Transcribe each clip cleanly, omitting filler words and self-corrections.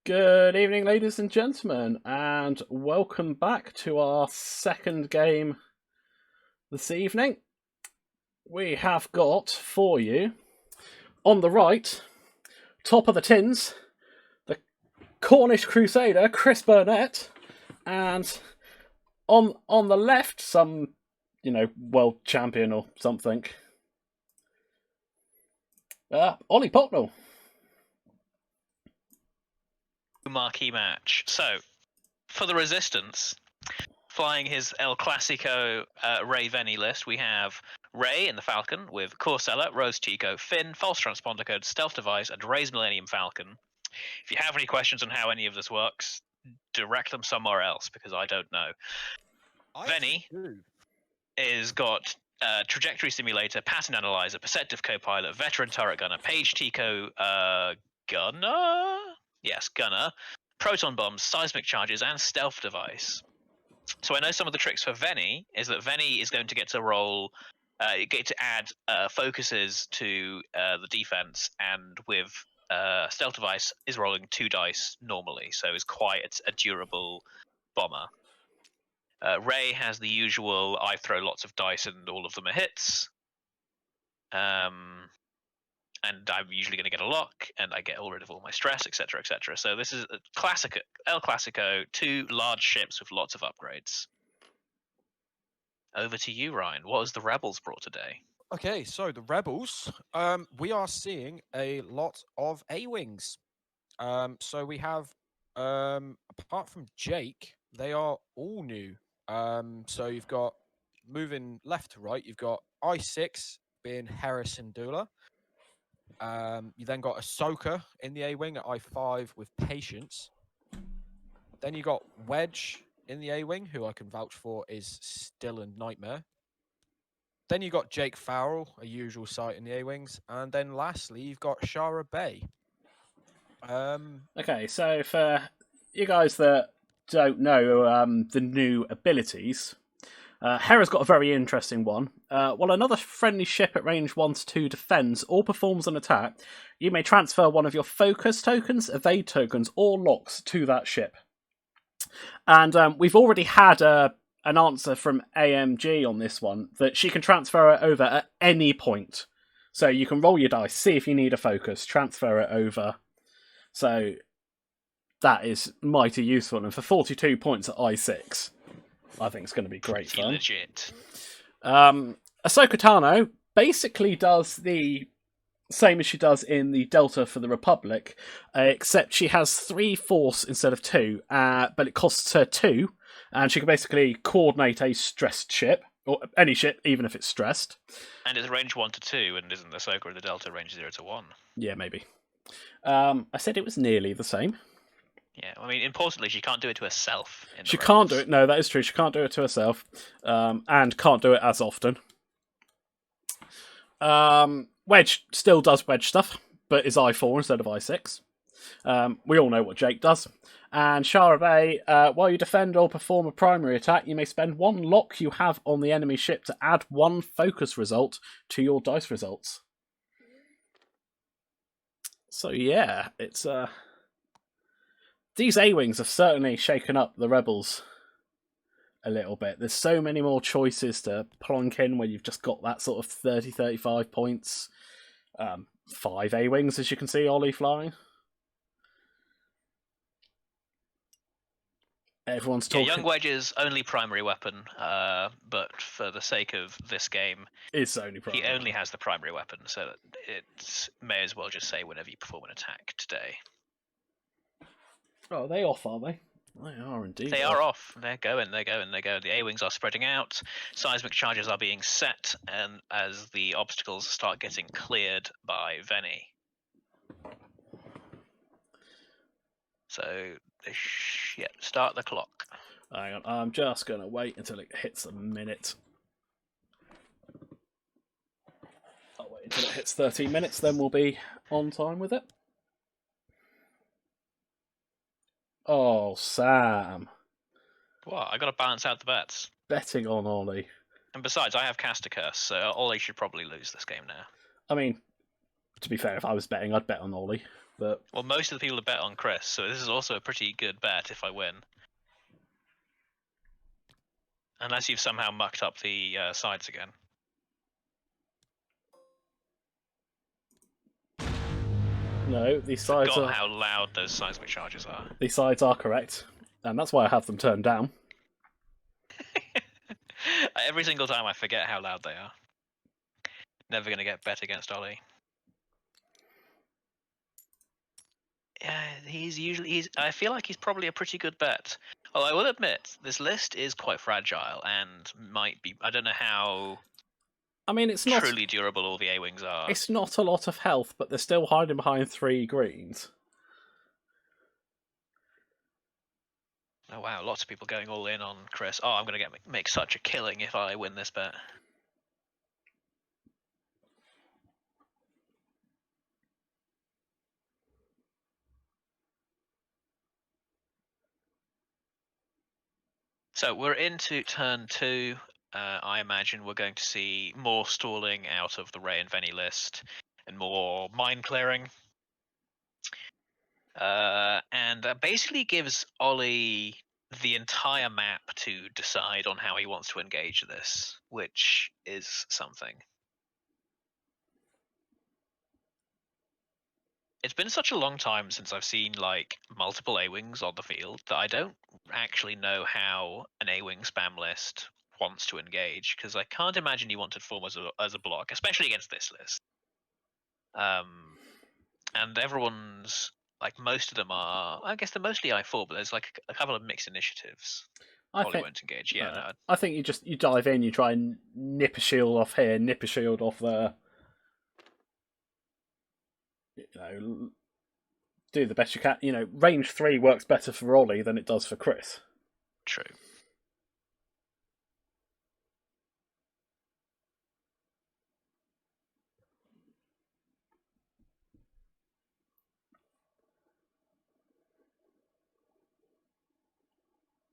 Good evening, ladies and gentlemen, and welcome back to our second game this evening. We have got for you, on the right, top of the tins, the Cornish Crusader, Chris Burnett, and on the left, some, world champion or something, Oli Pocknell. Marquee match. So, for the Resistance, flying his El Clasico Rey Vennie list, we have Rey in the Falcon with Corsella, Rose Chico, Finn, False Transponder Code, Stealth Device, and Rey's Millennium Falcon. If you have any questions on how any of this works, direct them somewhere else because I don't know. Vennie is got Trajectory Simulator, Pattern Analyzer, Perceptive Copilot, Veteran Turret Gunner, Page Tico Gunner? Yes, Gunner, Proton Bombs, Seismic Charges, and Stealth Device. So I know some of the tricks for Vennie is that Vennie is going to get to roll, get to add focuses to the defense, and with Stealth Device is rolling 2 dice normally, so is quite a durable bomber. Rey has the usual, I throw lots of dice and all of them are hits. And I'm usually going to get a lock, and I get rid of all my stress, etc., etc. So this is a classic El Clasico, 2 large ships with lots of upgrades. Over to you, Ryan. What has the Rebels brought today? Okay, so the Rebels, we are seeing a lot of A-Wings. So we have, apart from Jake, they are all new. So you've got, moving left to right, you've got I6 being Harrison Dula. You then got Ahsoka in the A-Wing at I5 with Patience. Then you got Wedge in the A-Wing, who I can vouch for is still a nightmare. Then you got Jake Farrell, a usual sight in the A-Wings. And then lastly, you've got Shara Bay. Okay, so for you guys that don't know the new abilities, Hera's got a very interesting one. While another friendly ship at range 1 to 2 defends or performs an attack, you may transfer one of your focus tokens, evade tokens, or locks to that ship. And we've already had an answer from AMG on this one, that she can transfer it over at any point. So you can roll your dice, see if you need a focus, transfer it over. So that is mighty useful. And for 42 points at I6, I think it's going to be great fun. Legit. Ahsoka Tano basically does the same as she does in the Delta for the Republic, except she has 3 force instead of 2, but it costs her 2, and she can basically coordinate a stressed ship, or any ship, even if it's stressed. And it's range 1 to 2, and isn't Ahsoka in the Delta range 0 to 1? Yeah, maybe. I said it was nearly the same. Yeah, I mean, importantly, she can't do it to herself. She can't do it. No, that is true. She can't do it to herself, and can't do it as often. Wedge still does Wedge stuff, but is I4 instead of I6. We all know what Jake does. And Shara Bay, while you defend or perform a primary attack, you may spend 1 lock you have on the enemy ship to add 1 focus result to your dice results. So yeah, it's these A-Wings have certainly shaken up the Rebels a little bit. There's so many more choices to plonk in where you've just got that sort of 30-35 points. 5 A-Wings, as you can see, Ollie flying. Everyone's talking. Yeah, Young Wedge's only primary weapon, but for the sake of this game, it's only primary. He only has the primary weapon, so it may as well just say whenever you perform an attack today. Oh, are they off, are they? They are indeed. They are off. They're going. The A-Wings are spreading out. Seismic charges are being set, and as the obstacles start getting cleared by Vennie. So, start the clock. Hang on, I'm just going to wait until it hits a minute. I'll wait until it hits 13 minutes, then we'll be on time with it. Oh, Sam. What? I got to balance out the bets. Betting on Ollie. And besides, I have cast a curse, so Ollie should probably lose this game now. I mean, to be fair, if I was betting, I'd bet on Ollie. But Well, most of the people have bet on Chris, so this is also a pretty good bet if I win. Unless you've somehow mucked up the sides again. no, these sides Forgot are how loud those seismic charges are. these sides are correct, and that's why I have them turned down. Every single time I forget how loud they are. Never going to get bet against Oli. Yeah, I feel like he's probably a pretty good bet. Although I will admit, this list is quite fragile and might be. I don't know how I mean, it's not truly durable all the A-Wings are. it's not a lot of health, but they're still hiding behind 3 greens. Oh wow, lots of people going all in on Chris. Oh, I'm going to make such a killing if I win this bet. So we're into turn 2. I imagine we're going to see more stalling out of the Rey and Vennie list and more mine clearing. And that basically gives Oli the entire map to decide on how he wants to engage this, which is something. It's been such a long time since I've seen like multiple A-Wings on the field that I don't actually know how an A-Wing spam list wants to engage, because I can't imagine you want to form as a block, especially against this list. And everyone's like, most of them are, I guess they're mostly I4, but there's like a couple of mixed initiatives. I Oli think won't engage. Yeah, no. I think you dive in, you try and nip a shield off here, nip a shield off there. You know, do the best you can. You know, range 3 works better for Oli than it does for Chris. True.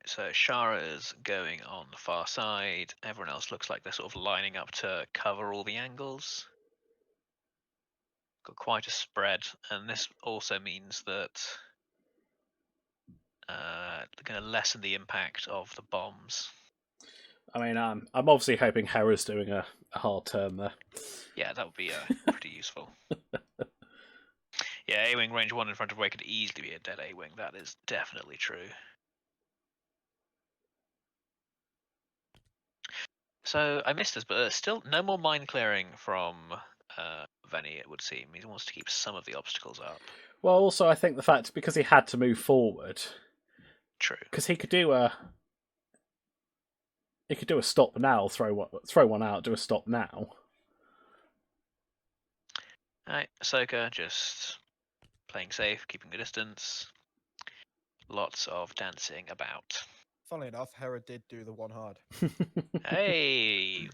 So Shara's going on the far side. Everyone else looks like they're sort of lining up to cover all the angles. Got quite a spread, and this also means that they're going to lessen the impact of the bombs. I mean, I'm obviously hoping Hera's doing a hard turn there. Yeah, that would be pretty useful. Yeah, A-Wing range 1 in front of Rey could easily be a dead A-Wing. That is definitely true. So I missed this, but still no more mine clearing from Vennie, it would seem. He wants to keep some of the obstacles up. Well, also I think the fact because he had to move forward. True. Because he could do a stop now, throw one out, do a stop now. Alright, Ahsoka just playing safe, keeping a distance. Lots of dancing about. Funnily enough, Hera did do the one hard. Hey!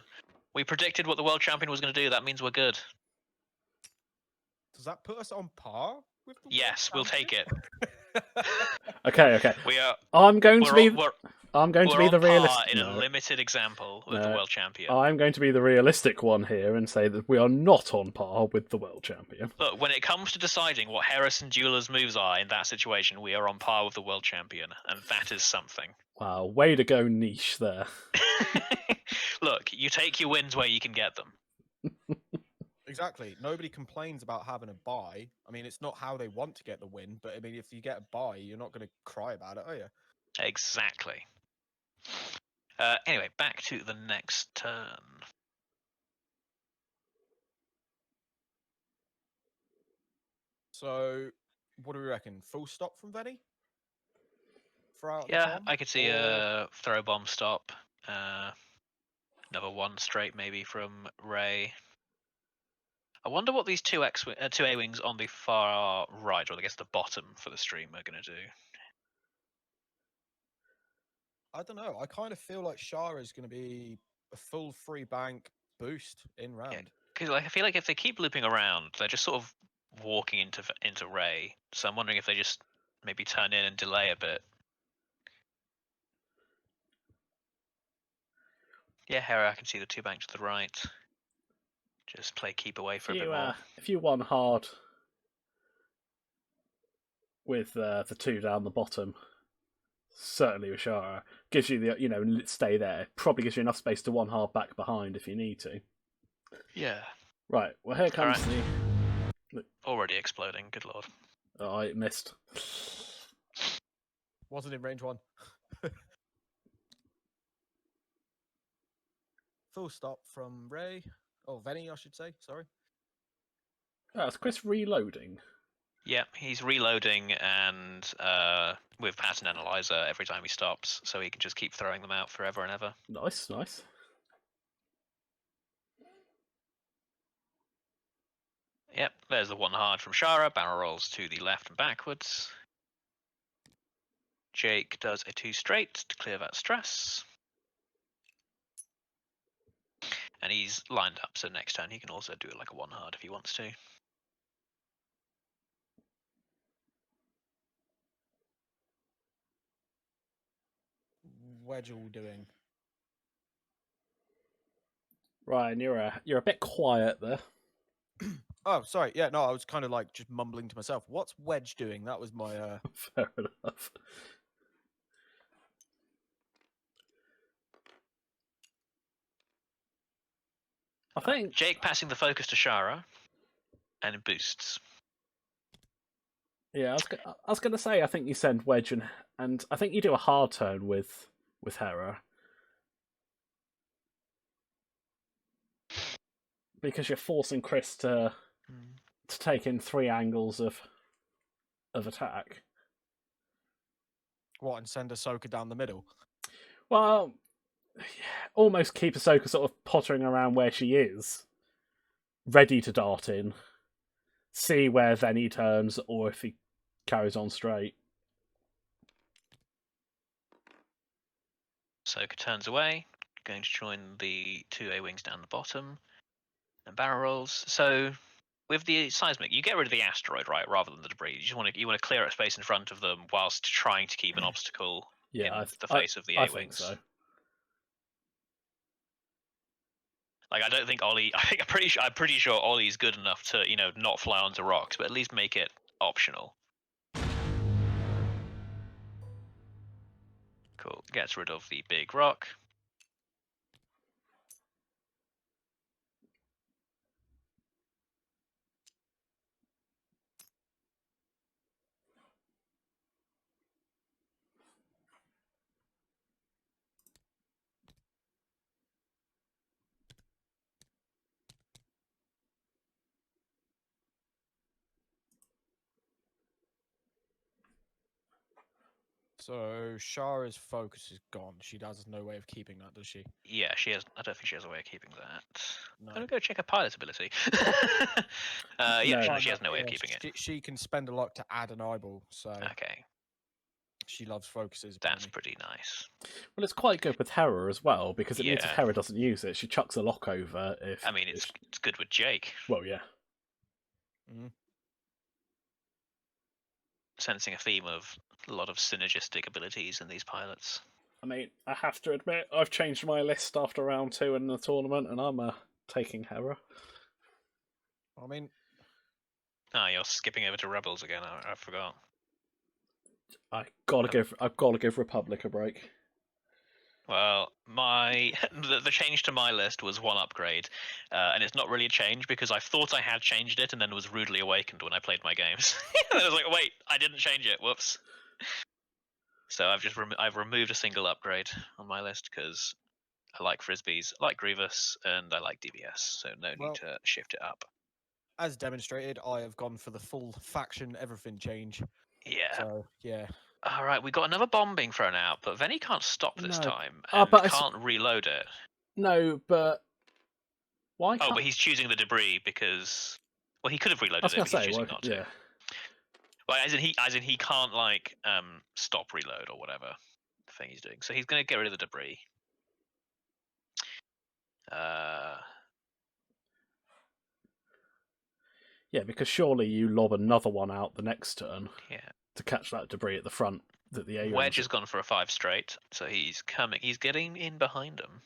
We predicted what the world champion was going to do. That means we're good. Does that put us on par with the Yes, we'll take it. Okay. We are. I'm going to be We're the on par realistic. in a limited example with the world champion. I'm going to be the realistic one here and say that we are not on par with the world champion. Look, when it comes to deciding what Harrison Jeweler's moves are in that situation, we are on par with the world champion, and that is something. Wow, way to go niche there. Look, you take your wins where you can get them. Exactly. Nobody complains about having a bye. I mean, it's not how they want to get the win, but I mean, if you get a bye, you're not going to cry about it, are you? Exactly. Anyway, back to the next turn. So, what do we reckon? Full stop from Vennie? Yeah, I could see a throw bomb stop. Another one straight maybe from Rey. I wonder what these two A-Wings on the far right, or I guess the bottom for the stream, are going to do. I don't know. I kind of feel like Shara is going to be a full free bank boost in round. Because I feel like if they keep looping around, they're just sort of walking into Rey. So I'm wondering if they just maybe turn in and delay a bit. Yeah, Hera, I can see the 2 bank to the right. Just play keep away for a bit more. If you won hard, with the two down the bottom. Certainly with Shara. Gives you the, stay there. Probably gives you enough space to one hard back behind if you need to. Yeah. Right, well here comes Already exploding, good lord. Oh, I missed. Wasn't in range 1. Full stop from Rey. Oh, Vennie, I should say. Sorry. Oh, is Chris reloading? Yeah, he's reloading and with pattern analyzer every time he stops, so he can just keep throwing them out forever and ever. Nice, nice. Yep, there's the one hard from Shara. Barrel rolls to the left and backwards. Jake does a 2 straight to clear that stress. And he's lined up, so next turn he can also do like a 1 hard if he wants to. Wedge all doing. Ryan, you're a bit quiet there. Oh, sorry. Yeah, no, I was kind of like just mumbling to myself. What's Wedge doing? That was my. Fair enough. I think Jake passing the focus to Shara, and it boosts. Yeah, I was gonna say I think you send Wedge and I think you do a hard turn with Hera. Because you're forcing Chris to take in 3 angles of attack. What, and send Ahsoka down the middle? Well, almost keep Ahsoka sort of pottering around where she is, ready to dart in, see where Vennie turns, or if he carries on straight. Ahsoka turns away, going to join the 2 A-wings down the bottom, and barrel rolls. So with the seismic, you get rid of the asteroid, right, rather than the debris. You want to clear up space in front of them whilst trying to keep an obstacle in the face of the A-wings. I think so. Like, I don't think Oli. I'm pretty sure Oli's good enough to not fly onto rocks, but at least make it optional. Cool. Gets rid of the big rock. So Shara's focus is gone. She has no way of keeping that, does she? Yeah, she has. I don't think she has a way of keeping that. No. I'm gonna go check her pilot ability. She has no way of keeping it. She can spend a lot to add an eyeball, so Okay, she loves focuses. that's pretty nice. Well, it's quite good with Hera as well, because it means if Yeah. Hera doesn't use it, she chucks a lock over. I mean, it's good with Jake. Well, yeah. Sensing a theme of a lot of synergistic abilities in these pilots. I mean, I have to admit, I've changed my list after round 2 in the tournament, and I'm taking Hera. I mean, you're skipping over to Rebels again. I forgot. I've got to give Republic a break. Well, the change to my list was 1 upgrade, and it's not really a change because I thought I had changed it and then was rudely awakened when I played my games. And I was like, wait, I didn't change it. Whoops. So I've removed a single upgrade on my list because I like Frisbees, I like Grievous, and I like DBS. So no need to shift it up. as demonstrated, I have gone for the full faction everything change. Yeah. So yeah. All right, we got another bomb being thrown out, but Vennie can't stop this time Oh, and but can't reload it. No, but why? Oh, but he's choosing the debris because, well, he could have reloaded it, but he's choosing not to. Yeah. Well, as in he can't like stop reload or whatever the thing he's doing. So he's going to get rid of the debris. Yeah, because surely you lob another one out the next turn. Yeah. To catch that debris at the front that the A Wedge has gone for a 5 straight, so he's getting in behind him.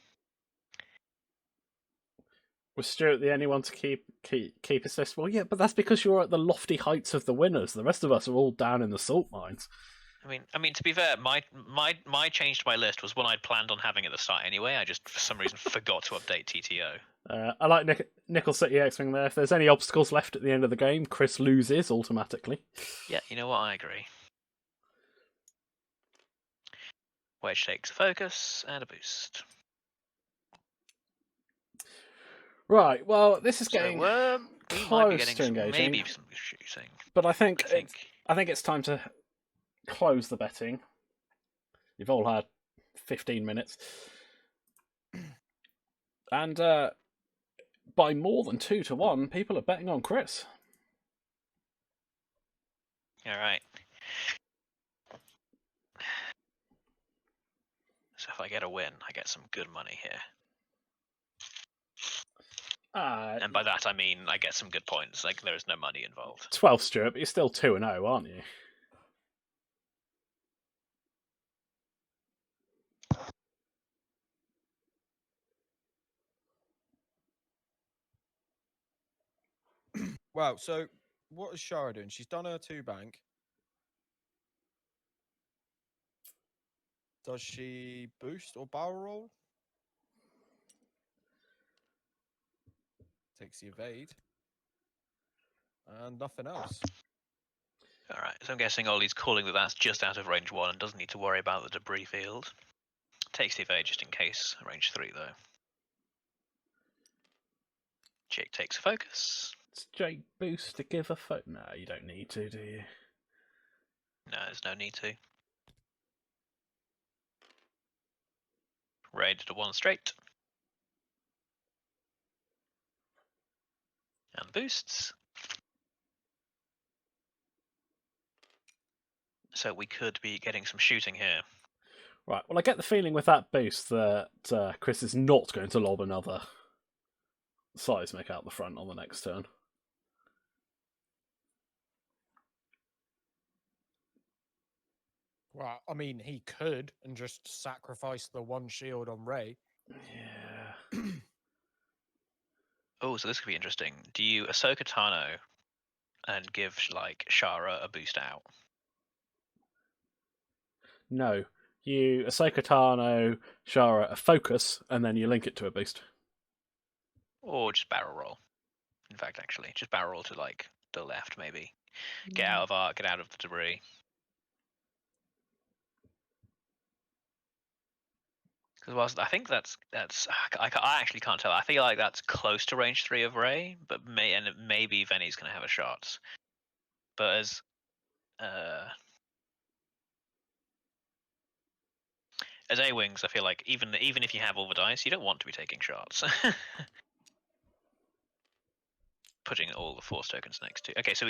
Was Stuart the only one to keep his list? Well, yeah, but that's because you're at the lofty heights of the winners. The rest of us are all down in the salt mines. I mean, to be fair, my change to my list was one I'd planned on having at the start anyway. I just for some reason forgot to update TTO. I like Nickel City X-Wing there. If there's any obstacles left at the end of the game, Chris loses automatically. Yeah, you know what? I agree. Wedge takes a focus and a boost. Right, well, this is getting we might be close getting to engaging. maybe some shooting. But I think it's time to close the betting. You've all had 15 minutes. And by more than 2-1, people are betting on Chris. All right. So if I get a win, I get some good money here. And by that I mean I get some good points. Like there is no money involved. 12, Stuart, but you're still 2-0, aren't you? Wow, so what is Shara doing? She's done her 2-bank. Does she boost or barrel roll? Takes the evade. And nothing else. Alright, so I'm guessing Ollie's calling that that's just out of range 1 and doesn't need to worry about the debris field. Takes the evade just in case. Range 3 though. Jake takes a focus. Does Jake boost to give a No, you don't need to, do you? No, there's no need to. Raid to 1 straight. And boosts. So we could be getting some shooting here. Right, well, I get the feeling with that boost that Chris is not going to lob another seismic out the front on the next turn. Well, I mean, he could and just sacrifice the 1 shield on Rey. Yeah. Oh, so this could be interesting. Do you Ahsoka Tano and give like Shara a boost out? No. You Ahsoka Tano, Shara a focus, and then you link it to a boost. Or just barrel roll. In fact, actually, just barrel roll to like the left, maybe. Get out of arc, get out of the debris. Because whilst I think that's I actually can't tell. I feel like that's close to range 3 of Rey, but maybe Vennie's gonna have a shot. But as A-wings, I feel like even if you have all the dice, you don't want to be taking shots. Putting all the force tokens next to. Okay, so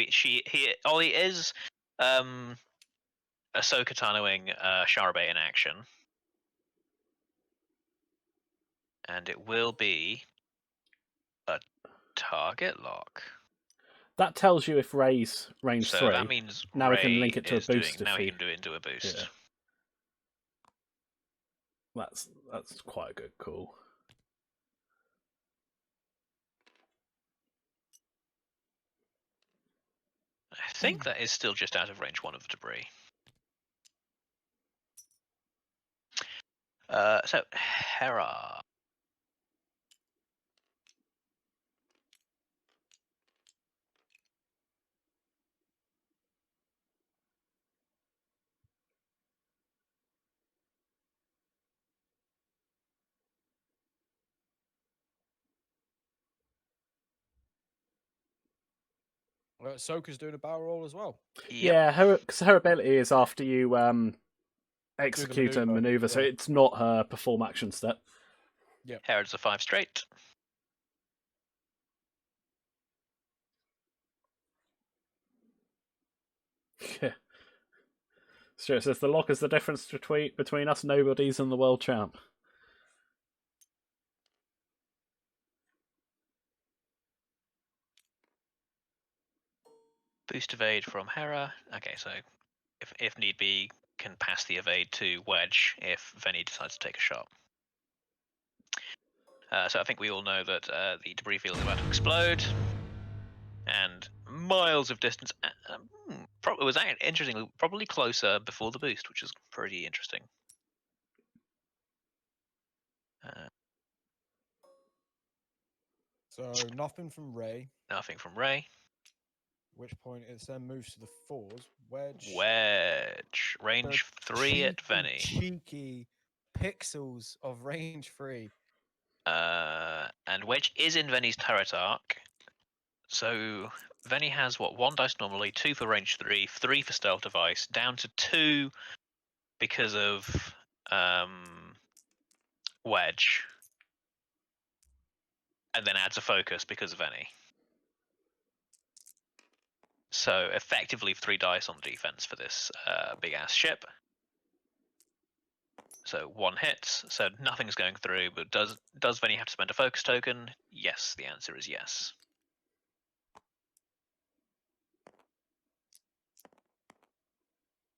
Ollie is Ahsoka Tanoing Shara in action. And it will be a target lock. That tells you if Rey's range 3. So that means now Rey we can link it to a boost. Now he can do it into a boost. Yeah. That's quite a good call. I think that is still just out of range 1 of the debris. So Hera. Ahsoka's doing a barrel roll as well. Yep. Yeah, her ability is after you execute a maneuver, yeah. so it's not her perform action step. Yeah. Hera's a 5 straight. Yeah. Stuart says the lock is the difference between us nobodies and the world champ. Boost evade from Hera. Okay, so if need be, can pass the evade to Wedge if Vennie decides to take a shot. So I think we all know that the debris field is about to explode, and miles of distance. It was interestingly probably closer before the boost, which is pretty interesting. So nothing from Rey. Nothing from Rey. Which point it then moves to the fours. Wedge. Range 3 at Vennie. Cheeky pixels of range 3. And Wedge is in Vennie's turret arc. So Vennie has what, 1 dice normally, 2 for range 3, 3 for stealth device, down to 2 because of Wedge, and then adds a focus because of Vennie. So effectively 3 dice on the defense for this big ass ship. So 1 hits, so nothing's going through, but does Vennie have to spend a focus token? Yes, the answer is yes.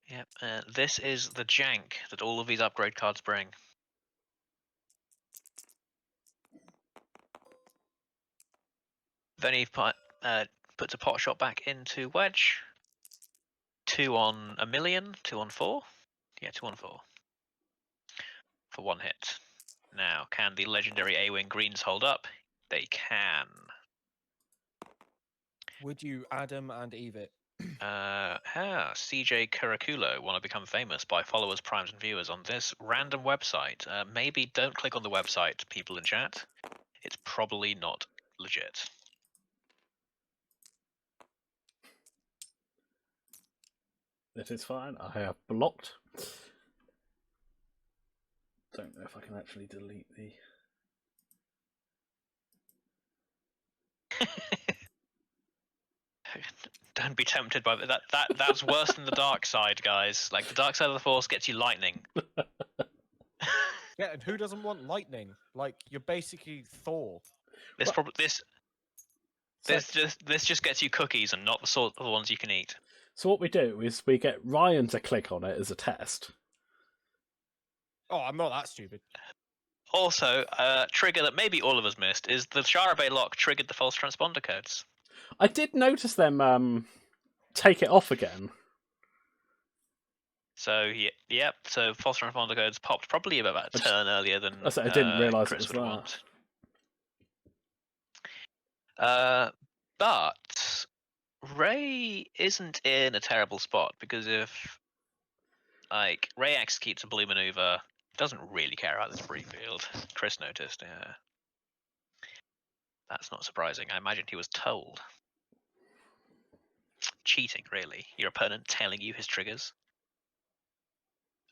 Yep, this is the jank that all of these upgrade cards bring. Vennie puts a pot shot back into Wedge. 2 on a million, 2 on 4? Yeah, 2 on 4. For 1 hit. Now, can the legendary A-Wing greens hold up? They can. Would you Adam and Eve it? CJ Kurakulo want to become famous by followers, primes, and viewers on this random website. Maybe don't click on the website, people in chat. It's probably not legit. It is fine. I have blocked. Don't know if I can actually delete the. Don't be tempted by that. That's worse than the dark side, guys. Like, the dark side of the Force gets you lightning. Yeah, and who doesn't want lightning? Like, you're basically Thor. This just gets you cookies and not the sort of ones you can eat. So what we do is we get Ryan to click on it as a test. Oh, I'm not that stupid. Also, trigger that maybe all of us missed is the Shara Bay lock triggered the false transponder codes. I did notice them take it off again. So yep. So false transponder codes popped probably about a turn earlier than I didn't realise Chris it was would that. But Rey isn't in a terrible spot, because if Rey executes a blue maneuver, doesn't really care about the debris field. Chris noticed. Yeah. That's not surprising. I imagine he was told. Cheating, really. Your opponent telling you his triggers.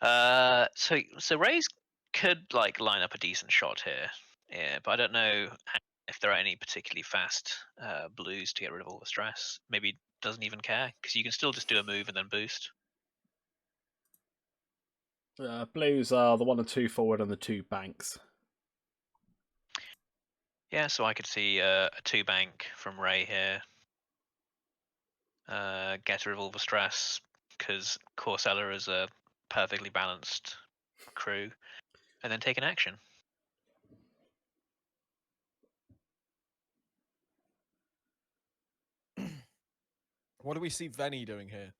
So Rey's could line up a decent shot here. Yeah, but I don't know if there are any particularly fast blues to get rid of all the stress. Maybe doesn't even care, because you can still just do a move and then boost. Blues are the 1 and 2 forward and the 2 banks. Yeah, so I could see a 2 bank from Rey here. Get rid of all the stress, because Corsella is a perfectly balanced crew, and then take an action. What do we see Vennie doing here?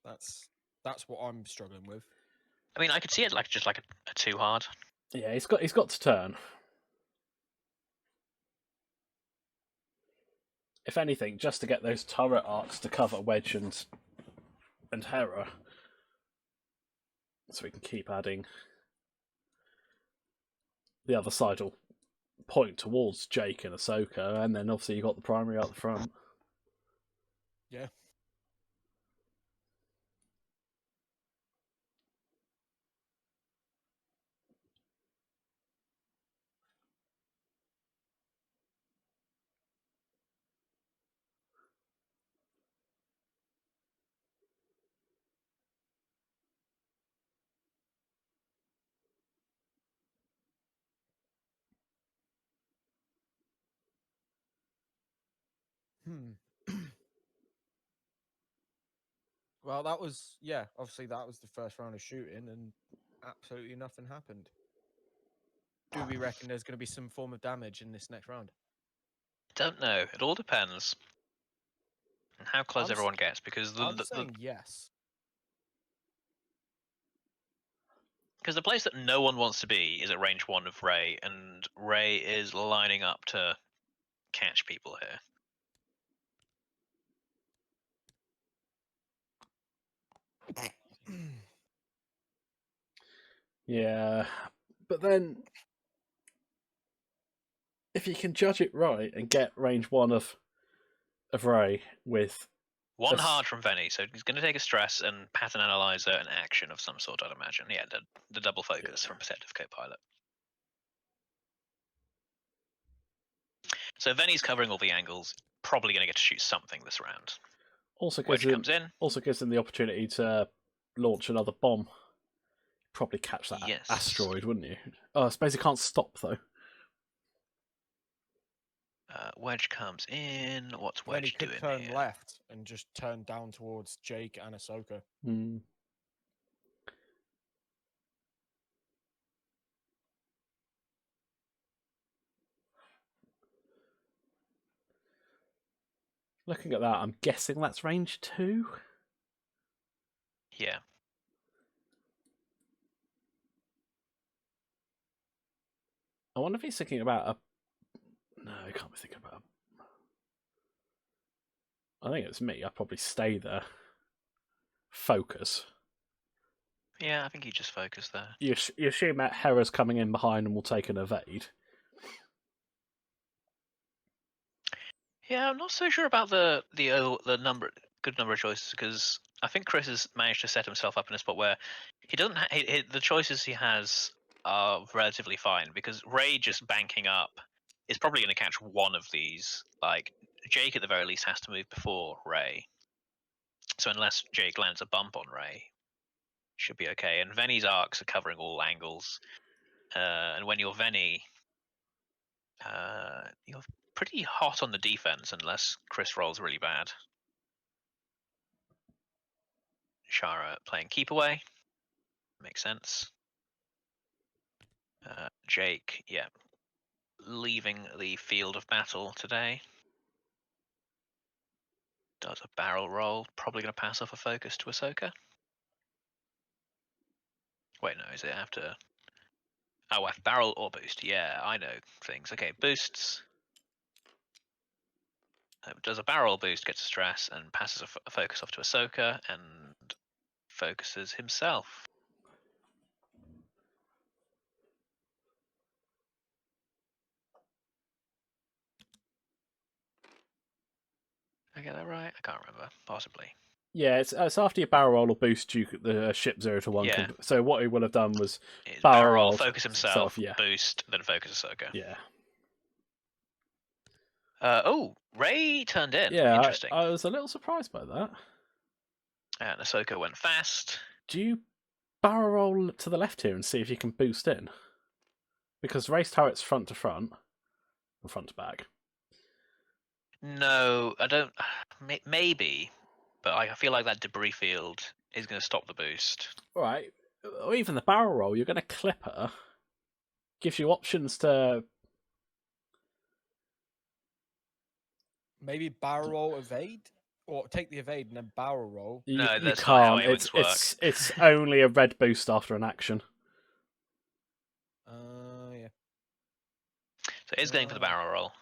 That's what I'm struggling with. I mean, I could see it just like a 2 hard. Yeah, he's got to turn. If anything, just to get those turret arcs to cover Wedge and Hera, so we can keep adding. The other side will point towards Jake and Ahsoka, and then obviously you got the primary out the front. Yeah. Well, that was, obviously that was the first round of shooting, and absolutely nothing happened. do we reckon there's going to be some form of damage in this next round? Don't know. It all depends on how close I'm s- everyone gets, because I'm saying yes. because the place that no one wants to be is at range 1 of Rey, and Rey is lining up to catch people here. Yeah, but then if you can judge it right and get range 1 of Rey with One That's- hard from Vennie, so he's going to take a stress and pattern analyzer and action of some sort, I'd imagine. Yeah, the double focus from Perceptive Copilot. So Vennie's covering all the angles, probably going to get to shoot something this round. also Wedge gives comes in. him the opportunity to launch another bomb. Probably catch that Yes. asteroid, wouldn't you? Oh, I suppose he can't stop though. Wedge comes in. What's Then he Wedge could doing turn here? left and just turn down towards Jake and Ahsoka. Hmm. Looking at that, I'm guessing that's range 2. Yeah. I wonder if he's thinking about a. No, he can't be thinking about. I think it's me. I'd probably stay there. Focus. Yeah, I think he just focused there. You assume that Hera's coming in behind and will take an evade. Yeah, I'm not so sure about the good number of choices, because I think Chris has managed to set himself up in a spot where he doesn't. The choices he has are relatively fine, because Rey just banking up is probably going to catch one of these. Like Jake, at the very least, has to move before Rey. So unless Jake lands a bump on Rey, should be okay. And Vennie's arcs are covering all angles, and when you're Vennie, you're pretty hot on the defense unless Chris rolls really bad. Shara playing keep away. Makes sense. Jake, yeah, leaving the field of battle today. Does a barrel roll. Probably going to pass off a focus to Ahsoka. Wait, no, is it after? Oh, barrel or boost. Yeah, I know things. Okay, boosts. Does a barrel boost, gets a stress, and passes a focus off to Ahsoka, and focuses himself. Did I get that right? I can't remember. Possibly. Yeah, it's after your barrel roll or boost, the ship 0 to 1. Yeah. So what he will have done was Barrel roll, rolled focus himself, yeah. boost, then focus Ahsoka. Yeah. Oh, Rey turned in. Yeah, Interesting. I was a little surprised by that. And Ahsoka went fast. Do you barrel roll to the left here and see if you can boost in? Because race turret's front to front, and front to back. No, I don't. Maybe, but I feel like that debris field is going to stop the boost. All right, or even the barrel roll, you're going to clip her. Gives you options to Maybe barrel roll evade, or take the evade and then barrel roll. No, you that's not how can't. A-wings work. It's only a red boost after an action. Yeah. So it is going for the barrel roll.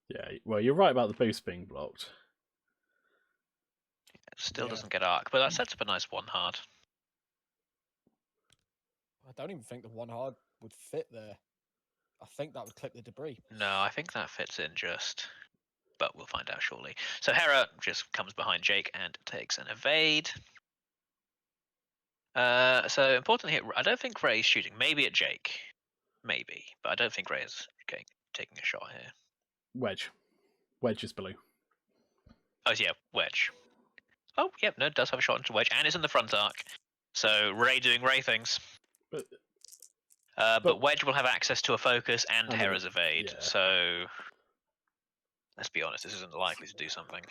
Yeah, well, you're right about the boost being blocked. It still doesn't get arc, but that sets up a nice one hard. I don't even think the one hard would fit there. I think that would clip the debris. No, I think that fits in just, but we'll find out shortly. So Hera just comes behind Jake and takes an evade. So importantly here, I don't think Rey's shooting. Maybe at Jake. Maybe. But I don't think Rey is taking a shot here. Wedge. Wedge is blue. Oh, yeah, Wedge. Oh, yep, no, it does have a shot into Wedge, and it's in the front arc. So Rey doing Rey things. But Wedge will have access to a focus and Hera's evade. Yeah. So let's be honest, this isn't likely to do something.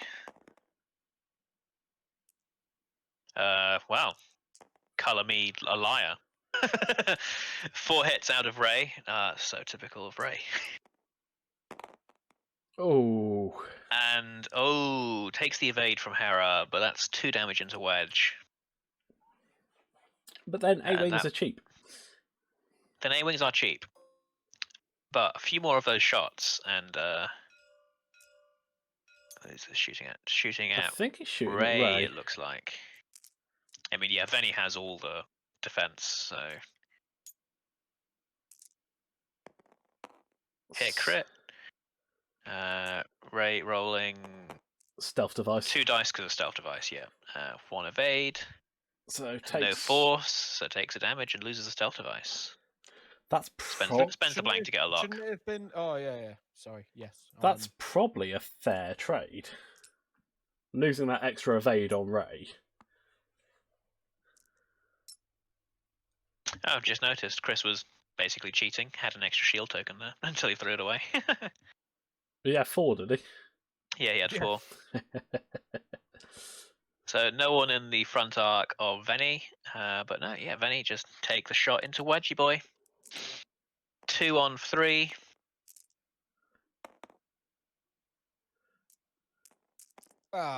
Wow. Color me a liar. 4 hits out of Rey. So typical of Rey. Oh. And takes the evade from Hera, but that's 2 damage into Wedge. But then A-Wings that- are cheap. Then A-Wings are cheap. But a few more of those shots, and who's this shooting at? Shooting I at think he's shooting at Rey, Rey. it looks like. I mean, yeah, Vennie has all the defense, so hit crit. Rey rolling Stealth device. 2 dice because of stealth device. Yeah, 1 evade. So And takes... no force, so takes a damage and loses a stealth device. That's Spends the blank to get a lock. Shouldn't it have been? Oh yeah. Sorry. Yes. That's probably a fair trade. Losing that extra evade on Rey. Oh, I've just noticed Chris was basically cheating. Had an extra shield token there until he threw it away. Yeah, 4, did he? Yeah, he had 4. So no one in the front arc of Vennie, but no, yeah, Vennie just take the shot into Wedgie boy. 2 on 3.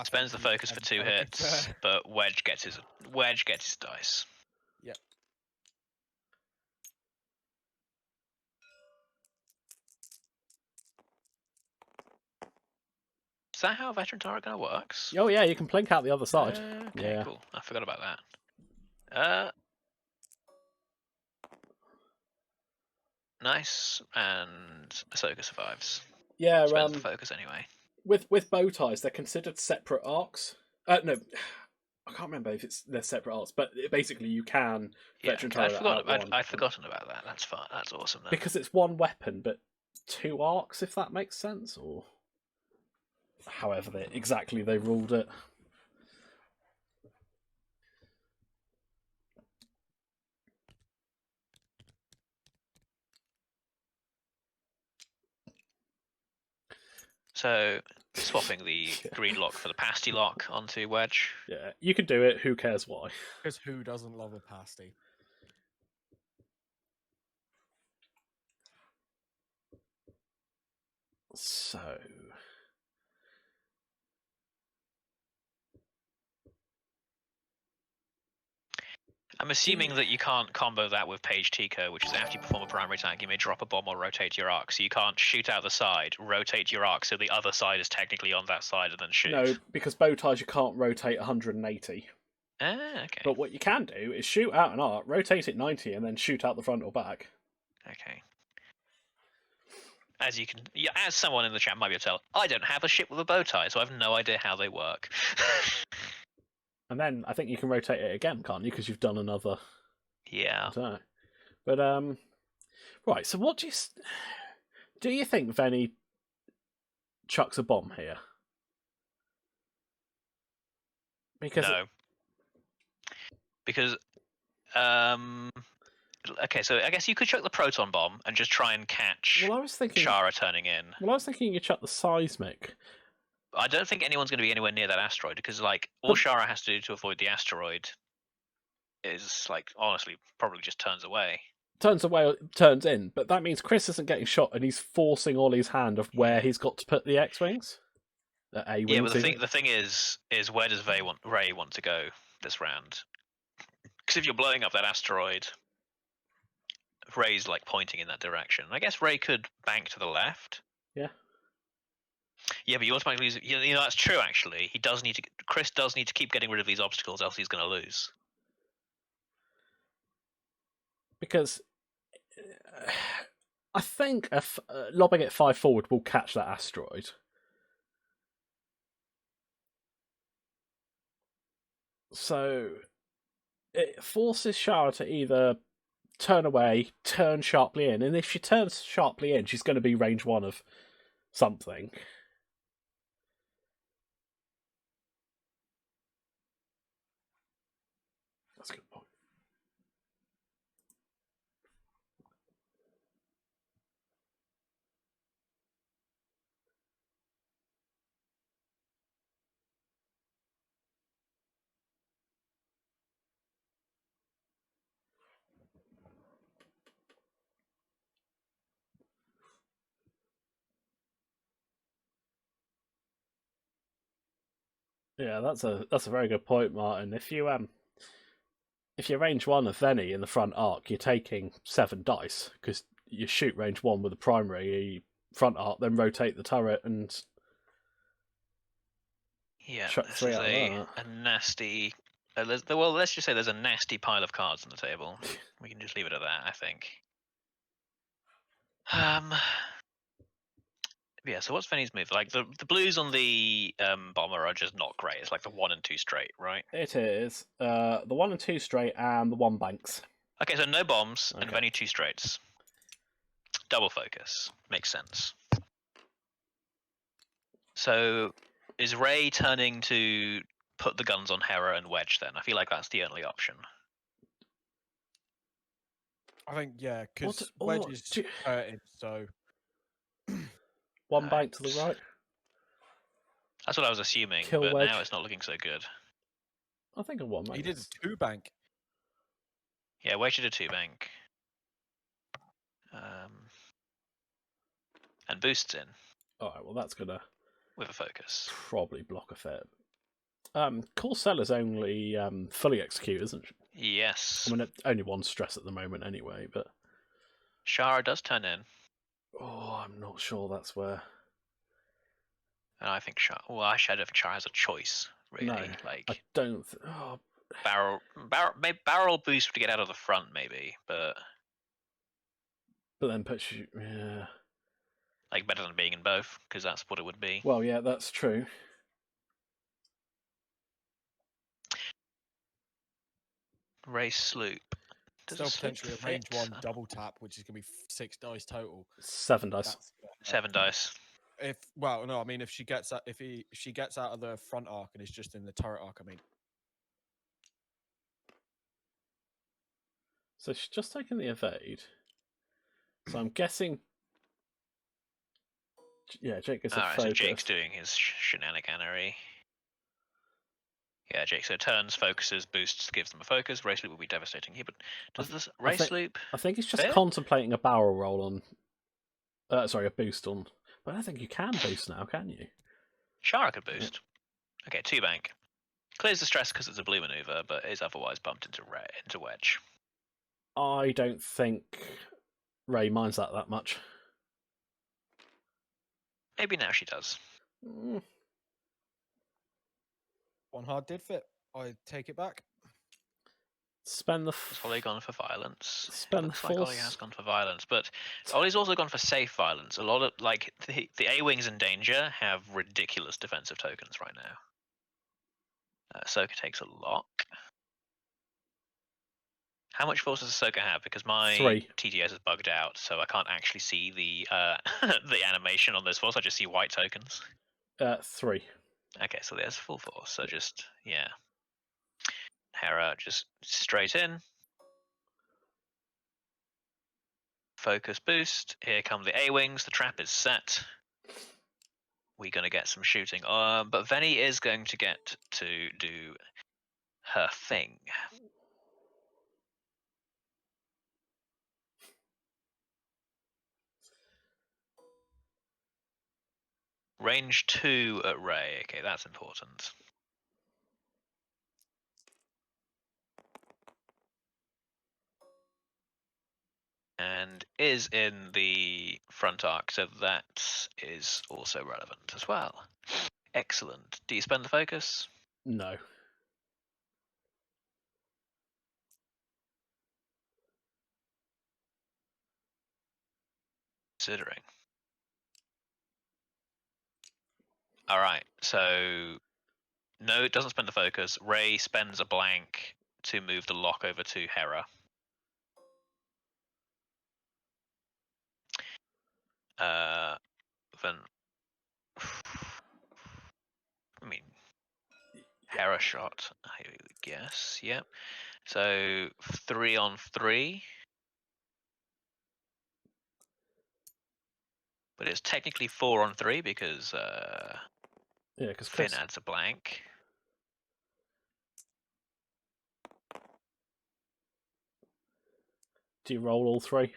Spends the focus for 2 hits, but Wedge gets his dice. Yep. Is that how Veteran Tarragon works? Oh yeah, you can plink out the other side. Okay, Yeah. cool. I forgot about that. Nice, and Ahsoka survives. Yeah, Spends the focus anyway. With bow ties, they're considered separate arcs. No, I can't remember if they're separate arcs, but basically you can veteran I'd target forgotten about that. That's fun. That's awesome. Then. Because it's one weapon, but 2 arcs, if that makes sense, or however they ruled it. So swapping the green lock for the pasty lock onto Wedge. Yeah, you can do it. Who cares why? Because who doesn't love a pasty? So I'm assuming that you can't combo that with Page Tico, which is after you perform a primary attack, you may drop a bomb or rotate your arc. So you can't shoot out the side, rotate your arc so the other side is technically on that side and then shoot. No, because bow ties you can't rotate 180. Okay. But what you can do is shoot out an arc, rotate it 90, and then shoot out the front or back. Okay. As someone in the chat might be able to tell, I don't have a ship with a bow tie, so I have no idea how they work. And then I think you can rotate it again, can't you? Because you've done another. Yeah. I don't know. But right. So what do you think Vennie chucks a bomb here? Because no. Because okay, so I guess you could chuck the proton bomb and just try and catch I was thinking Shara turning in. Well, I was thinking you chuck the seismic. I don't think anyone's going to be anywhere near that asteroid because, like, all Shara has to do to avoid the asteroid is, like, honestly, probably just turns away. Turns in, but that means Chris isn't getting shot, and he's forcing Ollie's hand of where he's got to put the X-wings. A-wings. Yeah, but the thing is where does Rey want to go this round? Because if you're blowing up that asteroid, Rey's like pointing in that direction. I guess Rey could bank to the left. Yeah. Yeah, but you automatically lose. You know, that's true. Actually, Chris does need to keep getting rid of these obstacles, else he's going to lose. Because I think lobbing it 5 forward will catch that asteroid. So it forces Shara to either turn away, turn sharply in, and if she turns sharply in, she's going to be range 1 of something. That's a good point. Yeah, that's a very good point, Martin. If you range one of Vennie in the front arc, you're taking 7 dice because you shoot range 1 with the primary front arc, then rotate the turret and Yeah, chuck this 3 is out of a nasty. Well, let's just say there's a nasty pile of cards on the table. We can just leave it at that, I think. Yeah. So what's Venny's move? Like the blues on the bomber are just not great. It's like the 1 and 2 straight, right? It is the 1 and 2 straight and the 1 banks. Okay, so no bombs and Okay. Venny 2 straights. Double focus makes sense. So is Rey turning to put the guns on Hera and Wedge? Then I feel like that's the only option. I think yeah, because What- Wedge is hurted, so 1 bank to the right. That's what I was assuming, Kill but Wedge. now it's not looking so good. I think a 1 bank. he did a 2 bank. Yeah, Wedge did a 2 bank. And boosts in Alright, well that's gonna with a focus. probably block a fair. Corsella's only fully execute, isn't she? Yes. I mean, only 1 stress at the moment anyway, but Shara does turn in. oh, I'm not sure that's where. And I think Shara. Well, I don't think Shara has a choice, really. No, Like I don't. barrel boost to get out of the front, maybe, but then puts you. Yeah. like better than being in both, because that's what it would be. Well, yeah, that's true. Race sloop. Still potentially a range 1 double tap, which is going to be 6 dice total. 7 dice. 7 dice. If I mean, if she gets out of the front arc and is just in the turret arc, I mean. So she's just taken the evade. So I'm guessing. Yeah, Jake gets a focus. So Jake's doing his shenaniganery. Yeah, Jake. So turns, focuses, boosts, gives them a focus. Race loop will be devastating here, but does this race loop? I think it's just fail? contemplating a barrel roll on. Sorry, a boost on. But I don't think you can boost now, can you? Shara could boost. Yeah. Okay, 2 bank. Clears the stress because it's a blue maneuver, but is otherwise bumped into Wedge. I don't think Rey minds that much. Maybe now she does. 1 hard did fit. I take it back. Spend the. Has Ollie gone for violence? Spend Looks the like force. Ollie has gone for violence, but Ollie's also gone for safe violence. A lot of like the A-wings in danger have ridiculous defensive tokens right now. Ahsoka takes a lock. How much force does Ahsoka have? Because my 3. TTS is bugged out, so I can't actually see the the animation on this force. I just see white tokens. 3. Okay, so there's full force. So just Hera just straight in. Focus boost. Here come the A-wings. The trap is set. We're going to get some shooting. But Venny is going to get to do her thing. Range 2 at Rey. Okay, that's important. And is in the front arc, so that is also relevant as well. Excellent. Do you spend the focus? No. Considering. Alright, so no, it doesn't spend the focus. Rey spends a blank to move the lock over to Hera. Then I mean Hera shot, I guess, yep. So 3 on 3. But it's technically 4 on 3 because Because Finn Chris. adds a blank. Do you roll all 3? You've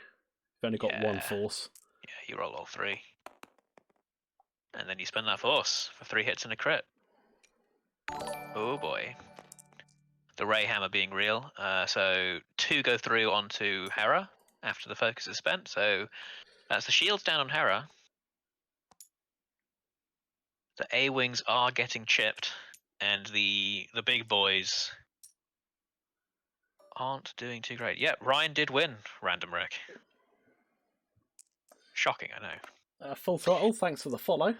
only got 1 Yeah. force. Yeah, you roll all 3. And then you spend that force for 3 hits and a crit. Oh boy. The Ray Hammer being real. So 2 go through onto Hera after the focus is spent. So that's the shields down on Hera. The A-Wings are getting chipped, and the big boys aren't doing too great. Yeah, Ryan did win, Random Rick. Shocking, I know. Full throttle, thanks for the follow.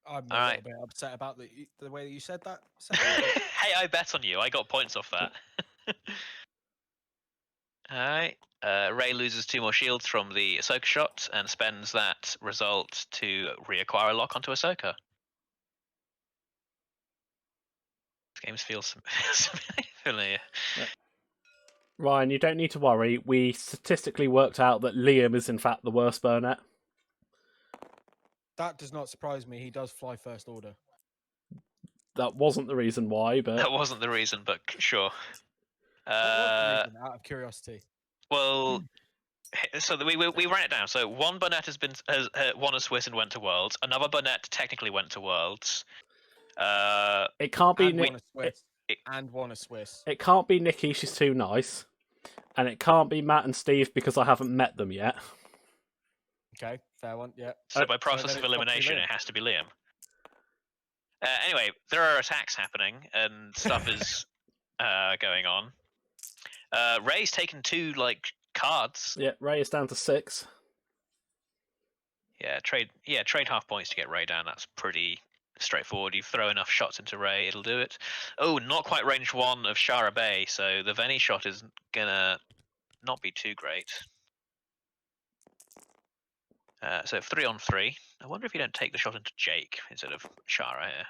I'm All a right. little bit upset about the way that you said that. Hey, I bet on you. I got points off that. Alright. Ray loses 2 more shields from the Ahsoka shot and spends that result to reacquire a lock onto Ahsoka. This game feels familiar. Ryan, you don't need to worry. We statistically worked out that Liam is in fact the worst Burnett. That does not surprise me. He does fly first order. That wasn't the reason why, but That wasn't the reason, but sure. What was the reason, out of curiosity? Well, so we ran it down. So one Burnett has won a Swiss and went to Worlds. Another Burnett technically went to Worlds. it can't be And Nick. won a Swiss. And won a Swiss. It can't be Nikki. She's too nice, and it can't be Matt and Steve because I haven't met them yet. Okay, fair one. Yeah. So by process then of it's got to be elimination, Liam. it has to be Liam. Anyway, there are attacks happening and stuff is going on. Ray's taken 2 cards. Yeah, Ray is down to 6. Trade half points to get Ray down. That's pretty straightforward. You throw enough shots into Ray, it'll do it. Oh, not quite range 1 of Shara Bay, so the Vennie shot is gonna not be too great. So 3 on 3. I wonder if you don't take the shot into Jake instead of Shara here.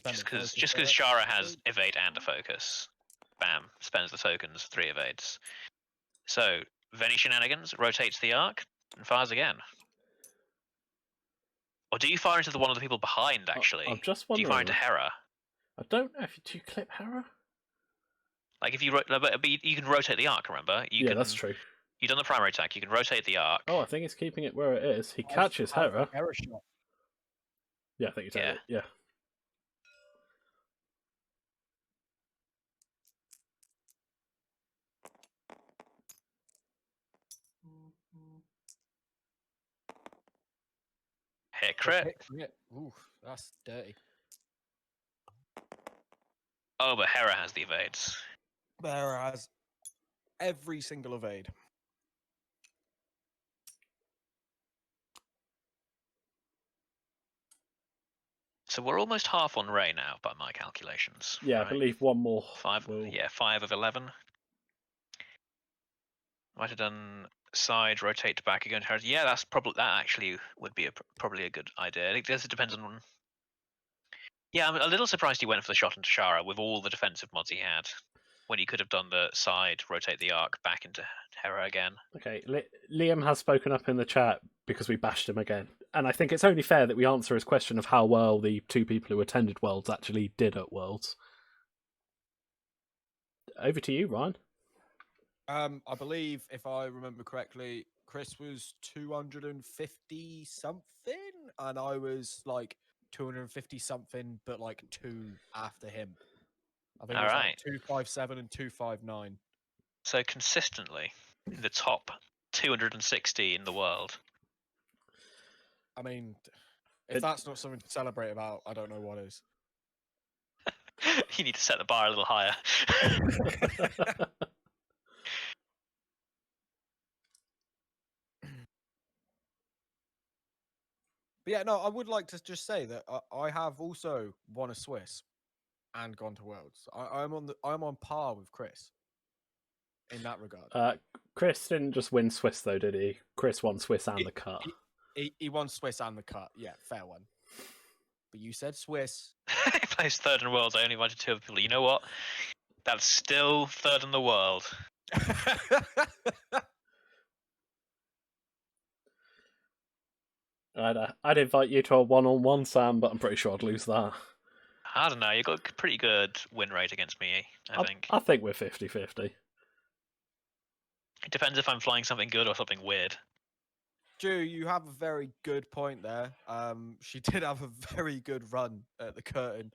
Just because Shara has evade and a focus. Bam, spends the tokens, 3 evades. So, Vennie shenanigans, rotates the arc, and fires again. Or do you fire into the one of the people behind, actually? I'm just Do wondering. you fire into Hera? I don't know if you clip Hera. Like, if you you can rotate the arc, remember? That's true. You've done the primary attack, you can rotate the arc. Oh, I think he's keeping it where it is. He catches Hera. Shot. Yeah, I think he's it. Yeah. Hit crit. Ooh, that's dirty. Oh, but Hera has the evades. There has every single evade. So we're almost half on Ray now, by my calculations. Yeah, right? I believe one more. 5. Yeah, 5 of 11. Might have done side, rotate to back again. Yeah, that actually would be probably a good idea. I guess it depends on. Yeah, I'm a little surprised he went for the shot into Shara with all the defensive mods he had, when he could have done the side, rotate the arc back into Hera again. Okay, Liam has spoken up in the chat because we bashed him again, and I think it's only fair that we answer his question of how well the 2 people who attended Worlds actually did at Worlds. Over to you, Ryan. I believe, if I remember correctly, Chris was 250 something, and I was like 250 something, but like 2 after him. I think it was like 257 and 259. So consistently in the top 260 in the world. I mean, if that's not something to celebrate about, I don't know what is. You need to set the bar a little higher. But yeah, no, I would like to just say that I have also won a Swiss and gone to Worlds. I'm on par with Chris in that regard. Chris didn't just win Swiss though, did he? Chris won Swiss and the cut. He won Swiss and the cut. Yeah, fair one. But you said Swiss. He plays 3rd in Worlds. I only invited 2 other people. You know what? That's still 3rd in the world. I'd invite you to a 1-on-1, Sam, but I'm pretty sure I'd lose that. I don't know. You've got a pretty good win rate against me, I think. I think we're 50-50. It depends if I'm flying something good or something weird. Ju, you have a very good point there. She did have a very good run at the curtain,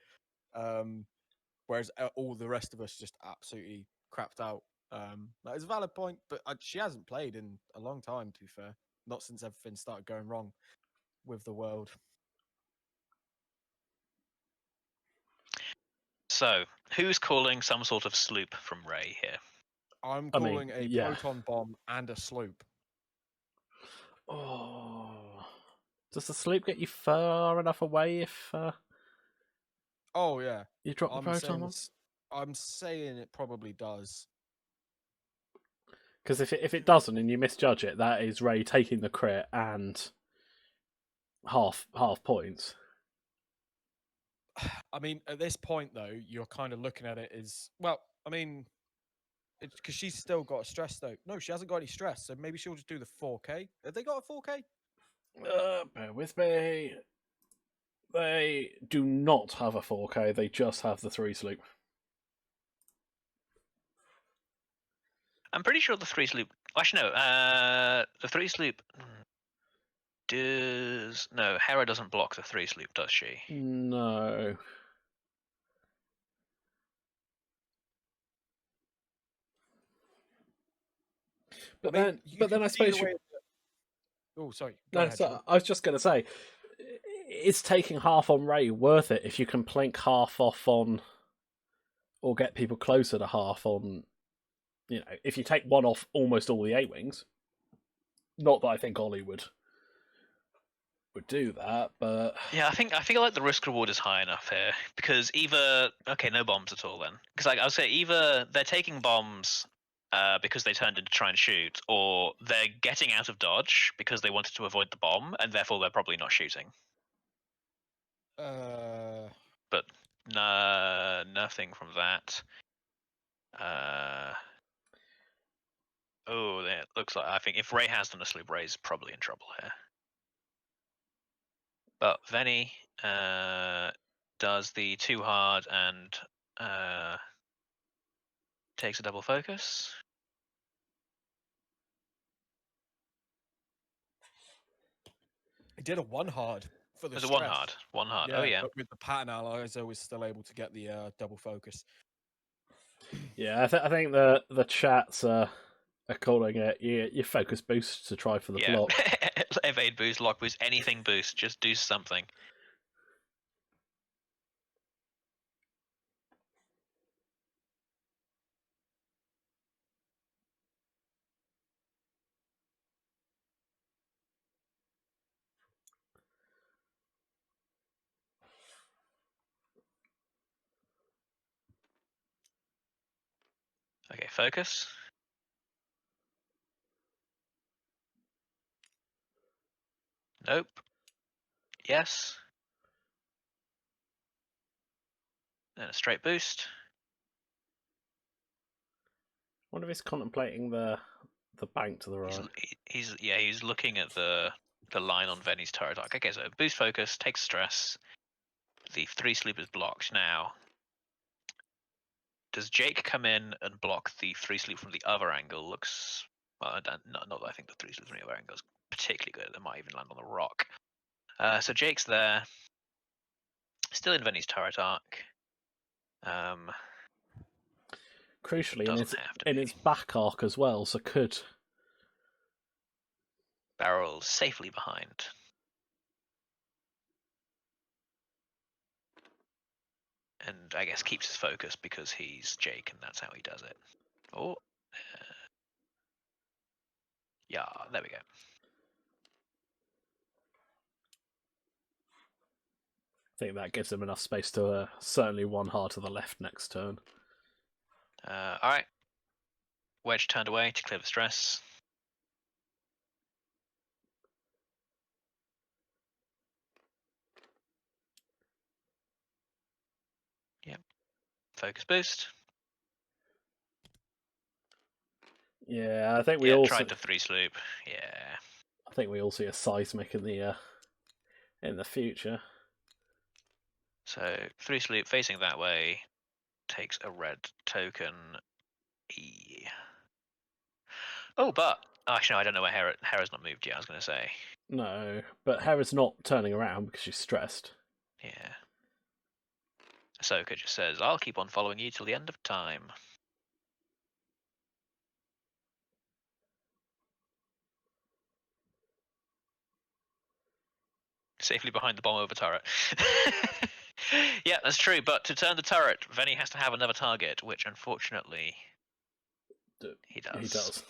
whereas all the rest of us just absolutely crapped out. That is a valid point, but she hasn't played in a long time, to be fair. Not since everything started going wrong with the world. So, who's calling some sort of sloop from Rey here? I'm I mean, calling a yeah. proton bomb and a sloop. Oh, does the sloop get you far enough away if Oh yeah, you drop the I'm proton saying bomb? this. I'm saying it probably does. Because if it doesn't and you misjudge it, that is Rey taking the crit and half points. I mean, at this point though, you're kind of looking at it as well. I mean, it's because she's still got a stress though. No, she hasn't got any stress, so maybe she'll just do the 4K. Have they got a 4K? Bear with me. They do not have a 4K. They just have the 3 sloop. I'm pretty sure the 3 sloop. Actually, no. The 3 sloop does. No, Hera doesn't block the 3 sloop, does she? No. But then I suppose you. Oh, sorry. Go No, ahead. so I was just going to say, is taking half on Rey worth it if you can plink half off on, or get people closer to half on? You know, if you take one off almost all the 8-wings. Not that I think Oli would do that, but Yeah, I feel like the risk reward is high enough here because either no bombs at all then, because like I would say either they're taking bombs because they turned in to try and shoot, or they're getting out of dodge because they wanted to avoid the bomb and therefore they're probably not shooting. But nothing from that. Oh, it looks like I think if Rey has done a sloop, Rey's probably in trouble here. But Vennie does the too hard and takes a double focus. He did a 1 hard for the There's a stress. one hard. Yeah, Oh yeah. but with the pattern analyzer, was still able to get the double focus. yeah, I think the chats are calling it your focus boost to try for the Yeah. block. Evade boost, lock boost, anything boost, just do something. Okay, focus. Nope. Yes. And a straight boost. I wonder if he's contemplating the bank to the right. He's looking at the line on Vennie's turret arc. Okay, so boost focus, takes stress. The 3 sleep is blocked now. Does Jake come in and block the 3 sleep from the other angle? Looks well. Not that I think the 3 sleep from the other angle is particularly good. It might even land on the rock. So Jake's there, still in Vennie's turret arc. Crucially, Doesn't have to in be. its back arc as well, so could Barrel safely behind. And I guess keeps his focus because he's Jake and that's how he does it. Oh. Yeah, there we go. I think that gives him enough space to certainly 1 hard to the left next turn. Alright. Wedge turned away to clear the stress. Yep. Focus boost. Yeah, I think we all tried the 3 sloop. Yeah. I think we all see a seismic in the future. So 3 sloop facing that way takes a red token. E. Oh, but Actually, no, I don't know where Hera's not moved yet. I was going to say. No, but Hera's not turning around because she's stressed. Yeah. Ahsoka just says, "I'll keep on following you till the end of time." Safely behind the bomb over turret. Yeah, that's true. But to turn the turret, Vennie has to have another target, which unfortunately he does. He does.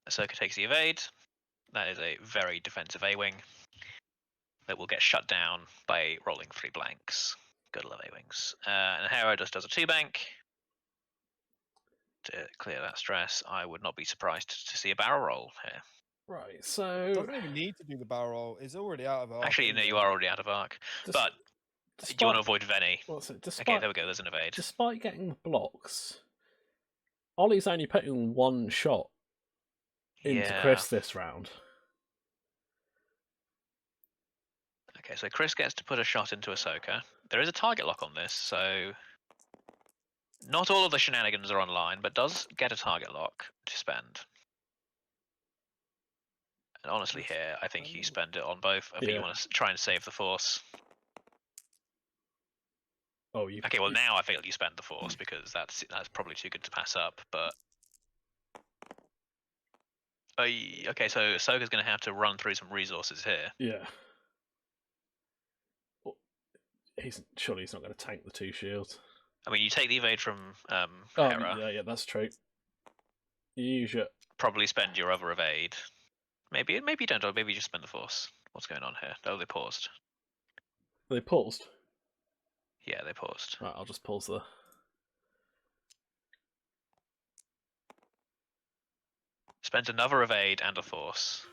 Ahsoka takes the evade. That is a very defensive A-wing that will get shut down by rolling 3 blanks. Gotta love A-wings. And Hera just does a 2-bank to clear that stress. I would not be surprised to see a barrel roll here. Right, so Doesn't even need to do the barrel roll. It's already out of arc. Actually, no, you are already out of arc. But do you want to avoid Vennie? Okay, there we go. There's an evade. Despite getting the blocks, Ollie's only putting 1 shot into Chris this round. Okay, so Chris gets to put a shot into Ahsoka. There is a target lock on this, so not all of the shenanigans are online, but does get a target lock to spend. And honestly, here, I think you spend it on both. I think you want to try and save the Force. Oh, okay, well now I feel you spend the Force because that's probably too good to pass up. But okay, so Ahsoka's going to have to run through some resources here. Yeah. Surely he's not going to tank the 2 shields. I mean, you take the evade from Hera. Yeah, that's true. You use your... Probably spend your other evade. Maybe you don't, or maybe you just spend the Force. What's going on here? Oh, they paused. They paused? Yeah, they paused. Right, I'll just pause the... Spends another evade and a Force.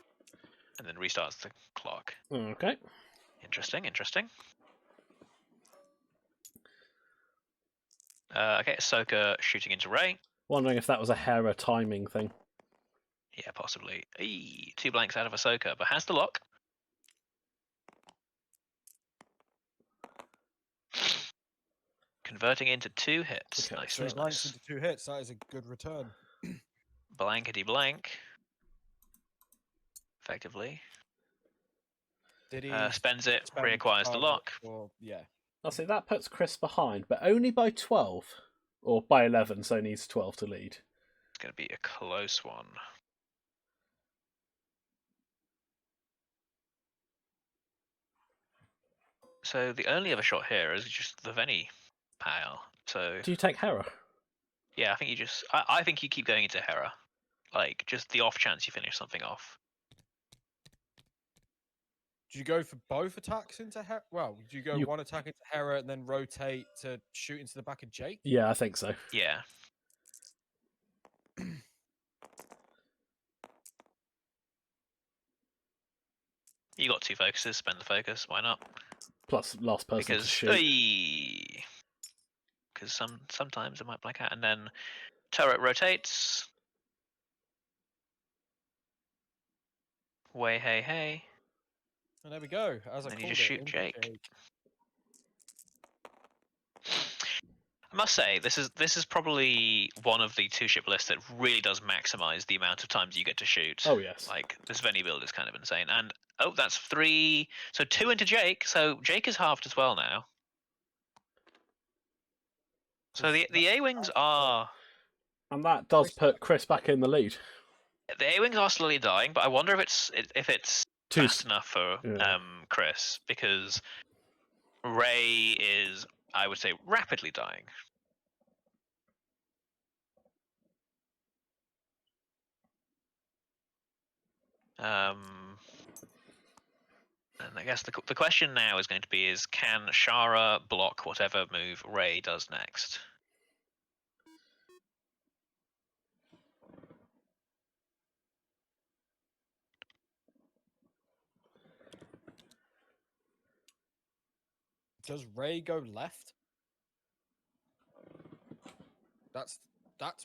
And then restarts the clock. Okay. Interesting. Okay, Ahsoka shooting into Rey. Wondering if that was a Hera timing thing. Yeah, possibly. 2 blanks out of Ahsoka, but has the lock. Converting into 2 hits. Okay, nice. So it ranks into 2 hits. That is a good return. Blankety blank. Effectively. Did he spends it, reacquires the lock. Or, yeah. I'll say that puts Chris behind, but only by 12. Or by 11, so needs 12 to lead. It's going to be a close one. So the only other shot here is just the Vennie pile. So do you take Hera? Yeah, I think you just. I think you keep going into Hera, like just the off chance you finish something off. Do you go for both attacks into Hera? Well, do you go one attack into Hera and then rotate to shoot into the back of Jake? Yeah, I think so. Yeah. You got 2 focuses, spend the focus, why not? Plus last person to shoot. Because sometimes it might blank out. And then turret rotates. Way hey hey. And there we go. As I and called you just shoot Jake. I must say, this is probably one of the 2-ship lists that really does maximize the amount of times you get to shoot. Oh yes. Like this Vennie build is kind of insane. And oh, that's 3. So 2 into Jake. So Jake is halved as well now. So the A-wings are. And that does put Chris back in the lead. The A-wings are slowly dying, but I wonder if it's fast enough for Chris, because Rey is, I would say, rapidly dying. And I guess the question now is going to be: can Shara block whatever move Rey does next? Does Rey go left? That's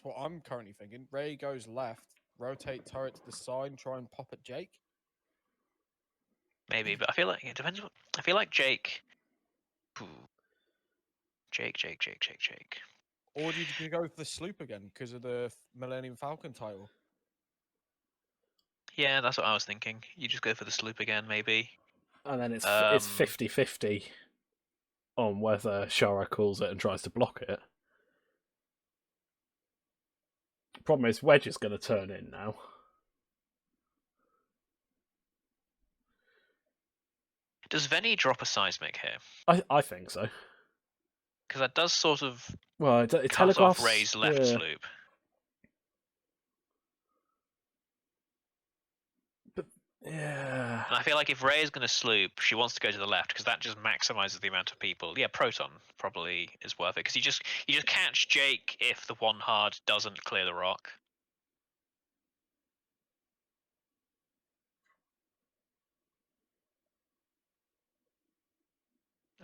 what I'm currently thinking. Rey goes left, rotate turret to the side, and try and pop at Jake. Maybe, but I feel like it depends. I feel like Jake Ooh. Jake. Or did you go for the sloop again because of the Millennium Falcon title? Yeah, that's what I was thinking. You just go for the sloop again, maybe. And then it's 50-50 on whether Shara calls it and tries to block it. Problem is, Wedge is going to turn in now. Does Vennie drop a seismic here? I think so. Because that does sort of Well, it cut telegraphs off Ray's left sloop. But yeah, And I feel like if Ray is going to sloop, she wants to go to the left because that just maximizes the amount of people. Yeah, Proton probably is worth it because you just catch Jake if the one hard doesn't clear the rock.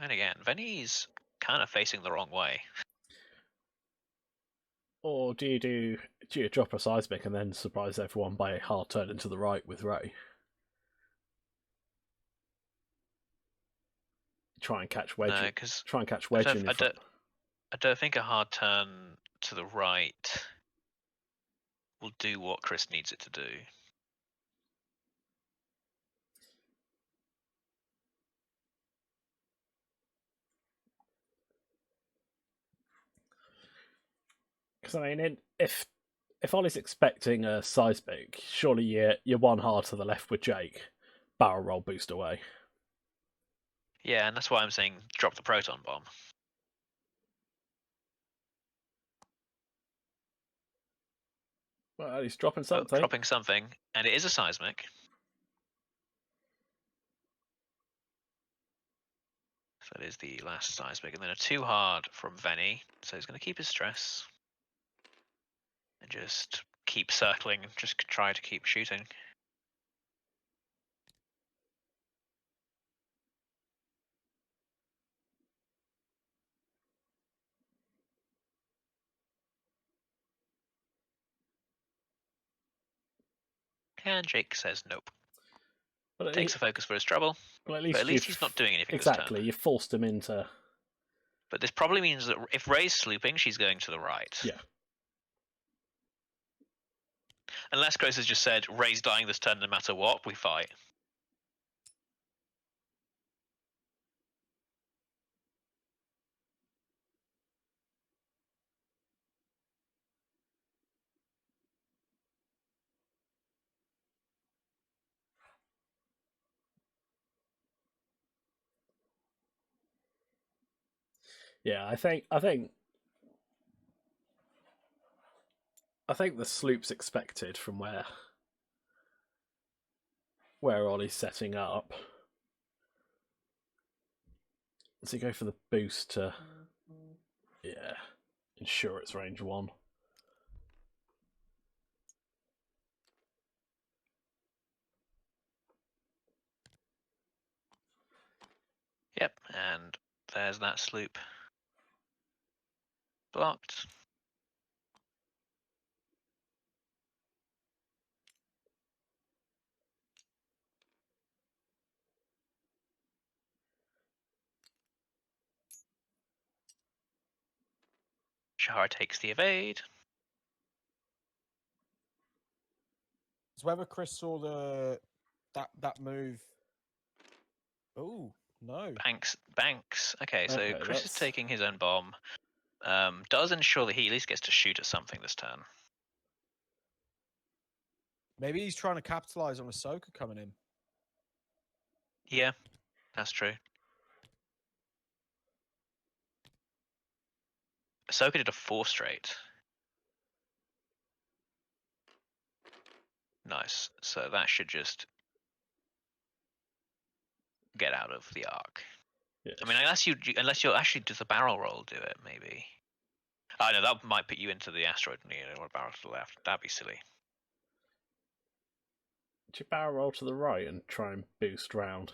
And again, Vennie's kind of facing the wrong way. or do you drop a seismic and then surprise everyone by a hard turn into the right with Ray? Try and catch Wedge. No, because try and catch Wedge in your front. I don't think a hard turn to the right will do what Chris needs it to do. Because I mean, if Ollie's expecting a seismic, surely you're one hard to the left with Jake, barrel roll boost away. Yeah, and that's why I'm saying drop the proton bomb. Well, he's dropping something. Dropping something, and it is a seismic. So that is the last seismic, and then a 2 hard from Vennie. So he's going to keep his stress and just keep circling, just try to keep shooting. And Jake says nope. But Takes the focus for his trouble. Well, But at least he's not doing anything exactly. this turn. You forced him into. But this probably means that if Ray's slooping, she's going to the right. Yeah. Unless Chris has just said, Ray's dying this turn no matter what, we fight. Yeah, I think the sloop's expected from where Ollie's setting up. Does he go for the boost to ensure it's range 1? Yep, and there's that sloop. Blocked. Shahar takes the evade. It's whether Chris saw that move. Oh no! Banks. Okay, so Okay, Chris is taking his own bomb. Does ensure that he at least gets to shoot at something this turn. Maybe he's trying to capitalize on Ahsoka coming in. Yeah, that's true. Ahsoka did a 4 straight. Nice. So that should just get out of the arc. Yeah. I mean, unless you actually does the barrel roll do it, maybe. I know that might put you into the asteroid or a barrel to the left. That'd be silly. Do you barrel roll to the right and try and boost round?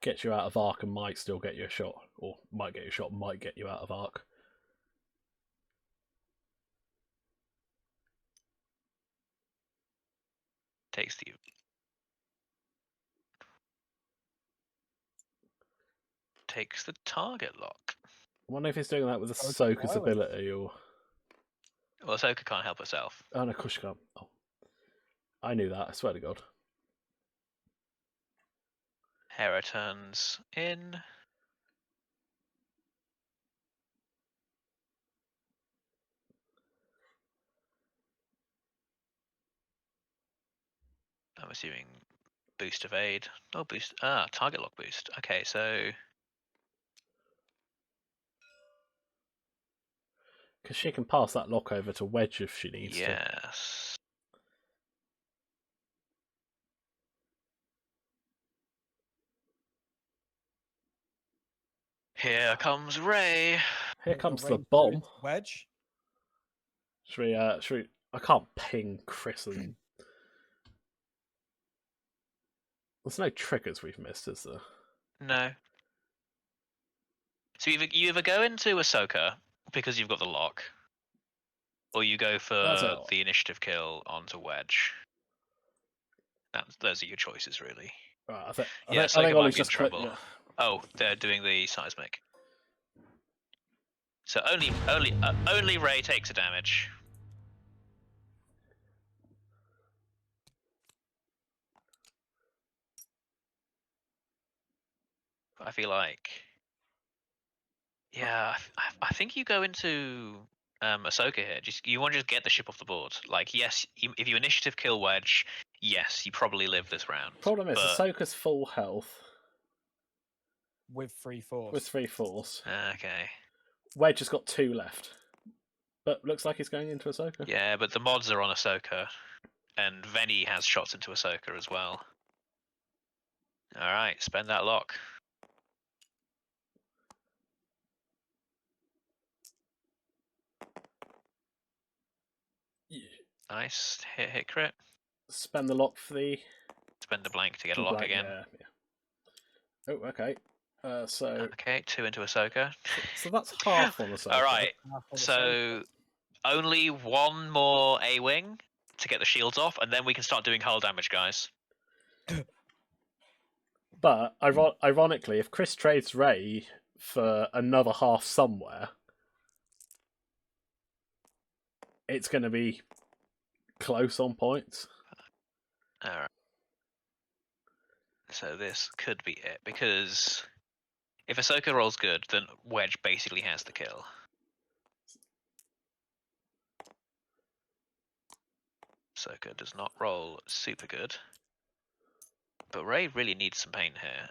Gets you out of arc and might still get you a shot, or might get you a shot, might get you out of arc. Takes the. takes the target lock. I wonder if he's doing that with Goes Ahsoka's violent. ability or. Well, Ahsoka can't help herself. Oh no, of course she can't. Oh. I knew that, I swear to God. Hera turns in. I'm assuming boost evade. Oh, boost. Target lock boost. Okay, so Because she can pass that lock over to Wedge if she needs to. yes. Here comes Rey. Here comes the Range bomb. wedge. Should we, I can't ping Chris and... There's no triggers we've missed, is there? No. So you either go into Ahsoka because you've got the lock, or you go for That's it. the initiative kill onto Wedge. Those are your choices, really. Right, I Yeah, think Ahsoka might Ollie's be in just trouble. yeah. Oh, they're doing the seismic. So only Rey takes a damage. I feel like, yeah, I think you go into Ahsoka here. You want to just get the ship off the board. Like, yes, if you initiative kill Wedge, yes, you probably live this round. Problem is, but... Ahsoka's full health With 3 force. with 3 force. Okay. Wedge has got 2 left. But looks like he's going into Ahsoka. Yeah, but the mods are on Ahsoka, and Vennie has shots into Ahsoka as well. All right, spend that lock. Yeah. Nice hit crit. Spend the lock for the... Spend a blank to get a lock blank, again. Yeah. Oh, okay. So Okay, 2 into Ahsoka. so that's half on Ahsoka. All right, Half on so only 1 more A-wing to get the shields off, and then we can start doing hull damage, guys. But ironically, if Chris trades Rey for another half somewhere, it's going to be close on points. All right. So this could be it, because if Ahsoka rolls good, then Wedge basically has the kill. Ahsoka does not roll super good. But Rey really needs some pain here,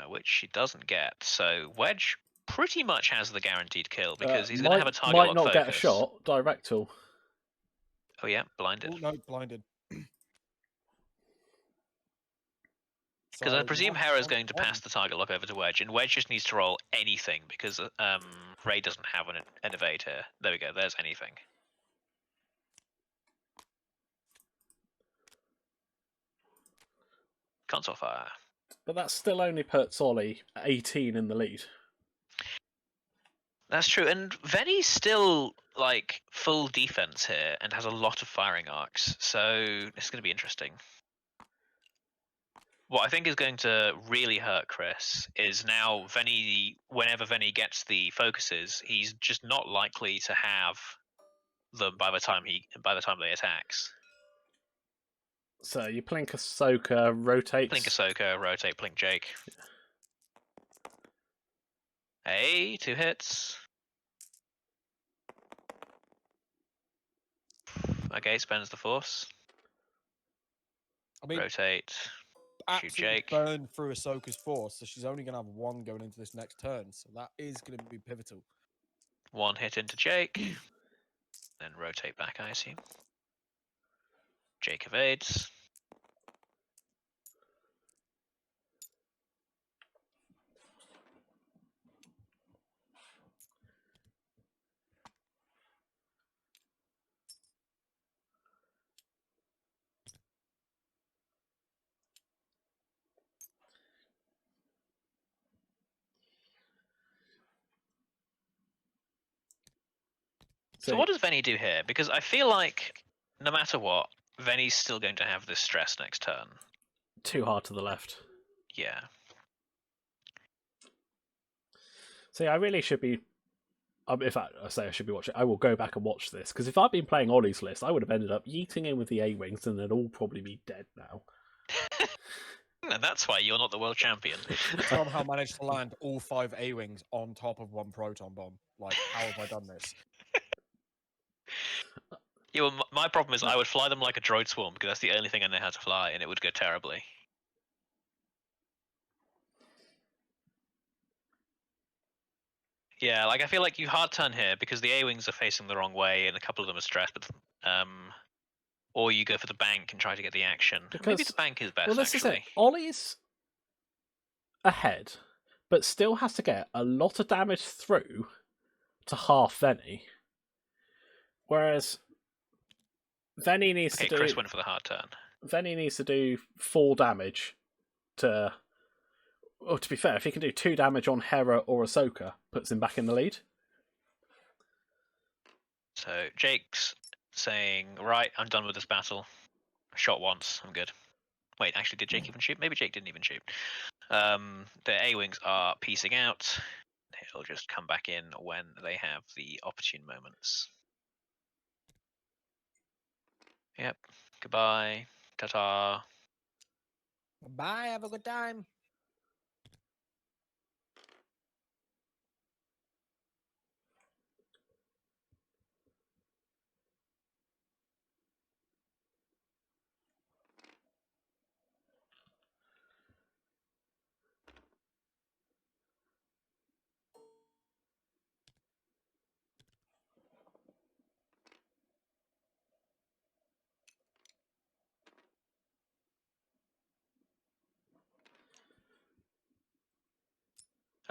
which she doesn't get. So Wedge pretty much has the guaranteed kill, because he's going to have a target might lock not focus. get a shot. Direct tool. Oh yeah, blinded. Oh, no, blinded. Because I So, presume one Hera's on going to one. pass the target lock over to Wedge, and Wedge just needs to roll anything, because Rey doesn't have an evade here. There we go, there's anything. Console fire. But that still only puts Oli 18 in the lead. That's true, and Vennie's still like full defense here and has a lot of firing arcs, so it's going to be interesting. What I think is going to really hurt Chris is now Vennie, whenever Vennie gets the focuses, he's just not likely to have them by the time they attacks. So you plink Ahsoka, rotate. Plink Ahsoka, rotate, plink Jake. Hey, 2 hits. Okay, spends the force. I mean, Rotate. Shoot absolutely Jake. burn through Ahsoka's force, so she's only going to have 1 going into this next turn. So that is going to be pivotal. 1 hit into Jake. Then rotate back, I assume. Jake evades. So what does Vennie do here? Because I feel like no matter what, Vennie's still going to have this stress next turn. Too hard to the left. Yeah. See, I really should be. In fact, I say I should be watching. I will go back and watch this because if I'd been playing Ollie's list, I would have ended up yeeting in with the A-wings, and they'd all probably be dead now. And that's why you're not the world champion. Somehow managed to land all 5 A-wings on top of 1 proton bomb. Like, how have I done this? Yeah, well, my problem is I would fly them like a droid swarm because that's the only thing I know how to fly, and it would go terribly. Yeah, like I feel like you hard turn here because the A-wings are facing the wrong way and a couple of them are stressed, but or you go for the bank and try to get the action. Maybe the bank is best. Well, this actually. is it. Ollie's ahead, but still has to get a lot of damage through to half Vennie. Whereas Vennie needs to do. Chris went for the hard turn. Vennie needs to do 4 damage to. Well, to be fair, if he can do 2 damage on Hera or Ahsoka, puts him back in the lead. So Jake's saying, right, I'm done with this battle. I shot once, I'm good. Wait, actually, did Jake even shoot? Maybe Jake didn't even shoot. The A-wings are piecing out. He'll just come back in when they have the opportune moments. Yep. Goodbye. Ta-ta. Bye, have a good time.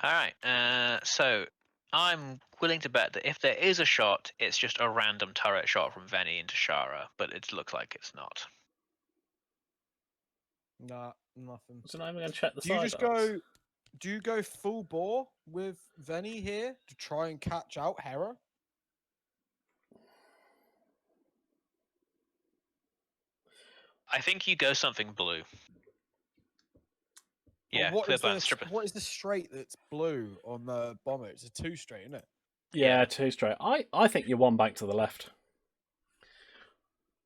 All right. So I'm willing to bet that if there is a shot, it's just a random turret shot from Vennie into Shara, but it looks like it's not. Nah, nothing. So now I'm going to check the Do you side just arts. go? Do you go full bore with Vennie here to try and catch out Hera? I think you go something blue. But Yeah, what clear is burn the stripper. what is the straight that's blue on the bomber? It's a 2 straight, isn't it? Yeah, Yeah. 2 straight. I think you're 1 bank to the left.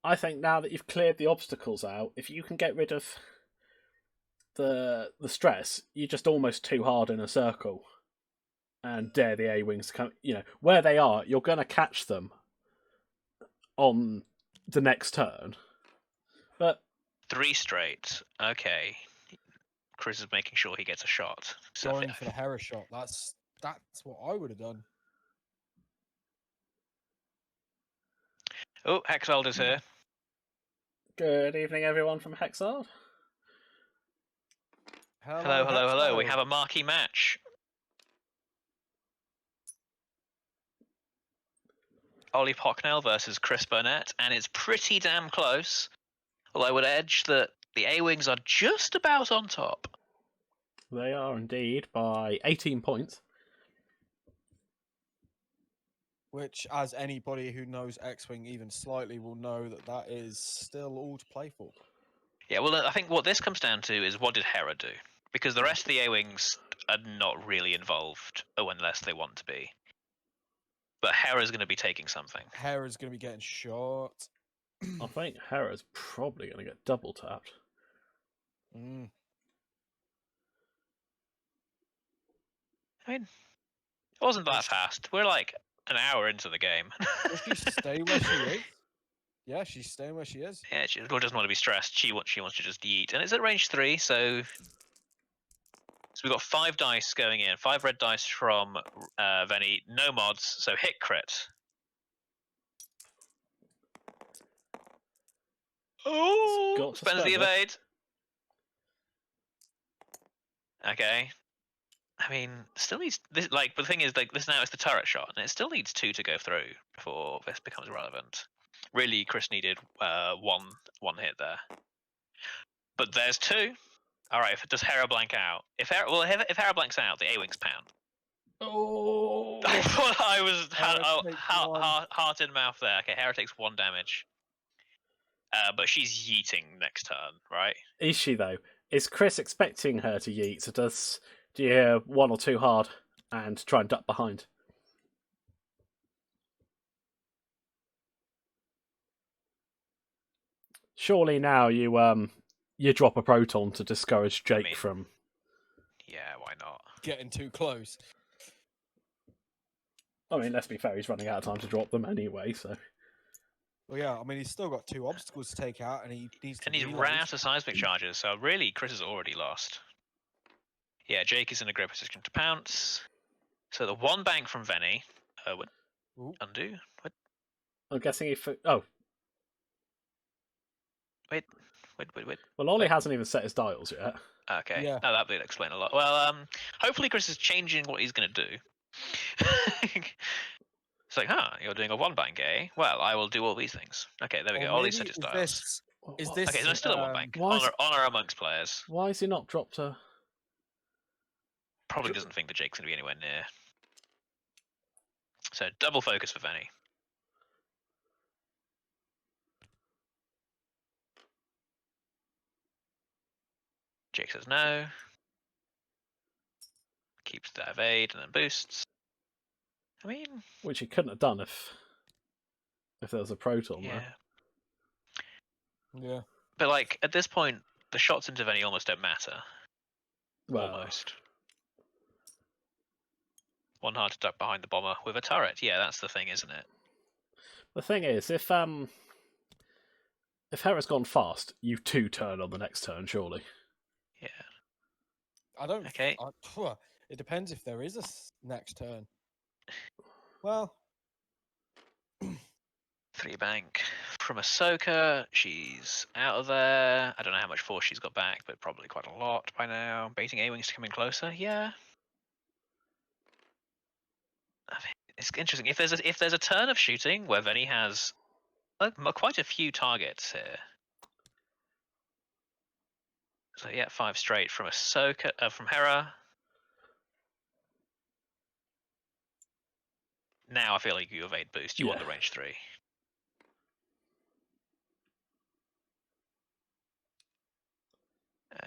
I think now that you've cleared the obstacles out, if you can get rid of the stress, you're just almost too hard in a circle and dare the A-wings to come. You know, where they are, you're going to catch them on the next turn. But 3 straight. Okay. Chris is making sure he gets a shot. So Going for the Hera shot. That's what I would have done. Oh, Hexald is here. good evening, everyone from Hexard. Hello. We have a marquee match. Oli Pocknell versus Chris Burnett, and it's pretty damn close. Although I would edge that the A-wings are just about on top. They are indeed by 18 points. Which, as anybody who knows X-Wing even slightly will know, that is still all to play for. Yeah, well, I think what this comes down to is what did Hera do? Because the rest of the A-wings are not really involved, unless they want to be. But Hera's going to be taking something. Hera's going to be getting shot. I think Hera's probably going to get double tapped. Mm. I mean, it wasn't that fast. We're like an hour into the game. Does she stay where she is? Yeah, she's staying where she is. Yeah, she doesn't want to be stressed. She wants to just yeet, and it's at range 3, so we've got 5 dice going in, 5 red dice from Vennie, no mods, so hit crit. Oh, spends the evade. Okay. I mean, still needs this. But the thing is, this now is the turret shot, and it still needs 2 to go through before this becomes relevant. Really, Chris needed one hit there, but there's 2. All right, does Hera blank out? If Hera blanks out, the A-wings pound. Oh! I thought I was Hera takes heart in mouth there. Okay, Hera takes 1 damage, but she's yeeting next turn, right? Is she though? Is Chris expecting her to yeet? So do you hear 1 or 2 hard? and try and duck behind. Surely now you drop a proton to discourage Jake from. Yeah, why not? Getting too close. I mean, let's be fair, he's running out of time to drop them anyway, so. Well, yeah, I mean, he's still got 2 obstacles to take out, and he needs to. And he's reload. ran out of seismic charges, so really, Chris has already lost. Yeah, Jake is in a great position to pounce. So the 1 bank from Vennie would undo. What? I'm guessing if. Oh. Wait. Well, Oli hasn't even set his dials yet. Okay. Yeah. Oh, that would explain a lot. Well, hopefully Chris is changing what he's going to do. It's like, you're doing a 1 bank, eh? Well, I will do all these things. Okay, there we go. Oli set his dials. Is this? Okay, so it's still a 1 bank. Honor amongst players. Why has he not dropped a? Probably doesn't think that Jake's going to be anywhere near. So double focus for Vennie. Jake says no. Keeps that evade and then boosts. I mean, which he couldn't have done if there was a proton there. Yeah. But like at this point, the shots into Vennie almost don't matter. Well, almost. 1 hard to duck behind the bomber with a turret. Yeah, that's the thing, isn't it? the thing is, if Hera's gone fast, you 2 turn on the next turn, surely. Yeah. I don't. Okay. It depends if there is a next turn. Well. 3 bank from Ahsoka. She's out of there. I don't know how much force she's got back, but probably quite a lot by now. Baiting A-wings to come in closer. Yeah. I mean, it's interesting. If there's a turn of shooting where Vennie has quite a few targets here. So yeah, 5 straight from Ahsoka, from Hera. Now I feel like you evade boost. You want the range 3.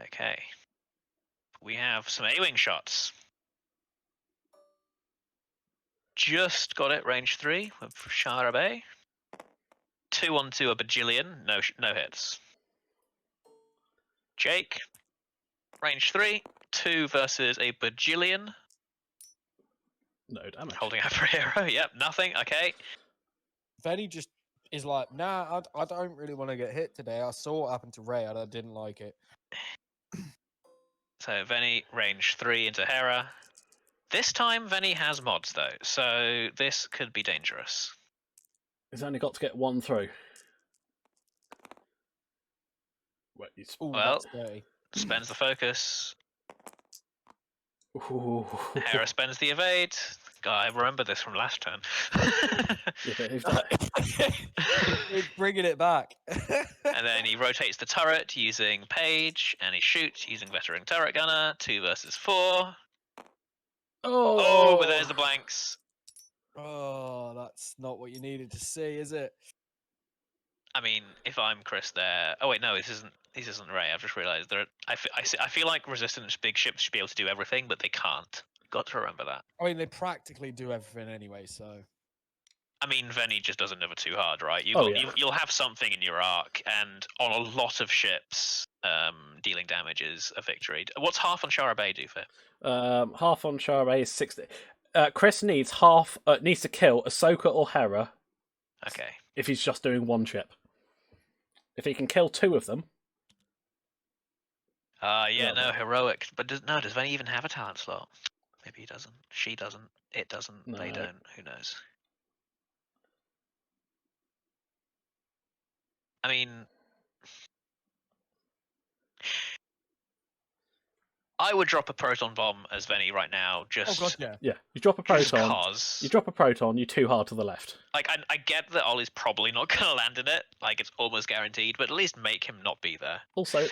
Okay. We have some A-wing shots. Just got it, range 3 with Shara Bay. 2 on 2 a bajillion, no hits. Jake, range 3, 2 versus a bajillion. No damage. Holding out for a hero, yep, nothing, okay. Vennie just is like, nah, I don't really want to get hit today. I saw what happened to Rey and I didn't like it. So Vennie, range 3 into Hera. This time Vennie has mods though, so this could be dangerous. He's only got to get 1 through. Wait, well, spends the focus. Ooh. Hera spends the evade. God, I remember this from last turn. He's bringing it back. And then he rotates the turret using Page, and he shoots using Veteran Turret Gunner. 2 versus 4. Oh, but there's the blanks. Oh, that's not what you needed to see, is it? I mean, if I'm Chris there... Oh, wait, no, this isn't Rey. I've just realised. I feel like Resistance big ships should be able to do everything, but they can't. Got to remember that. I mean, they practically do everything anyway, so... I mean, Vennie just does it never too hard, right? You'll have something in your arc, and on a lot of ships, dealing damage is a victory. What's half on Shara Bay do for? Half on Shara Bay is 60. Chris needs to kill Ahsoka or Hera. Okay. If he's just doing 1 ship. If he can kill 2 of them. No, heroic. But does Vennie even have a talent slot? Maybe he doesn't. She doesn't. It doesn't. No. They don't. Who knows? I mean, I would drop a proton bomb as Vennie right now. Just yeah. You drop a proton. Cause... You drop a proton. You 2 hard to the left. Like I get that Ollie's probably not going to land in it. Like it's almost guaranteed. But at least make him not be there. Also,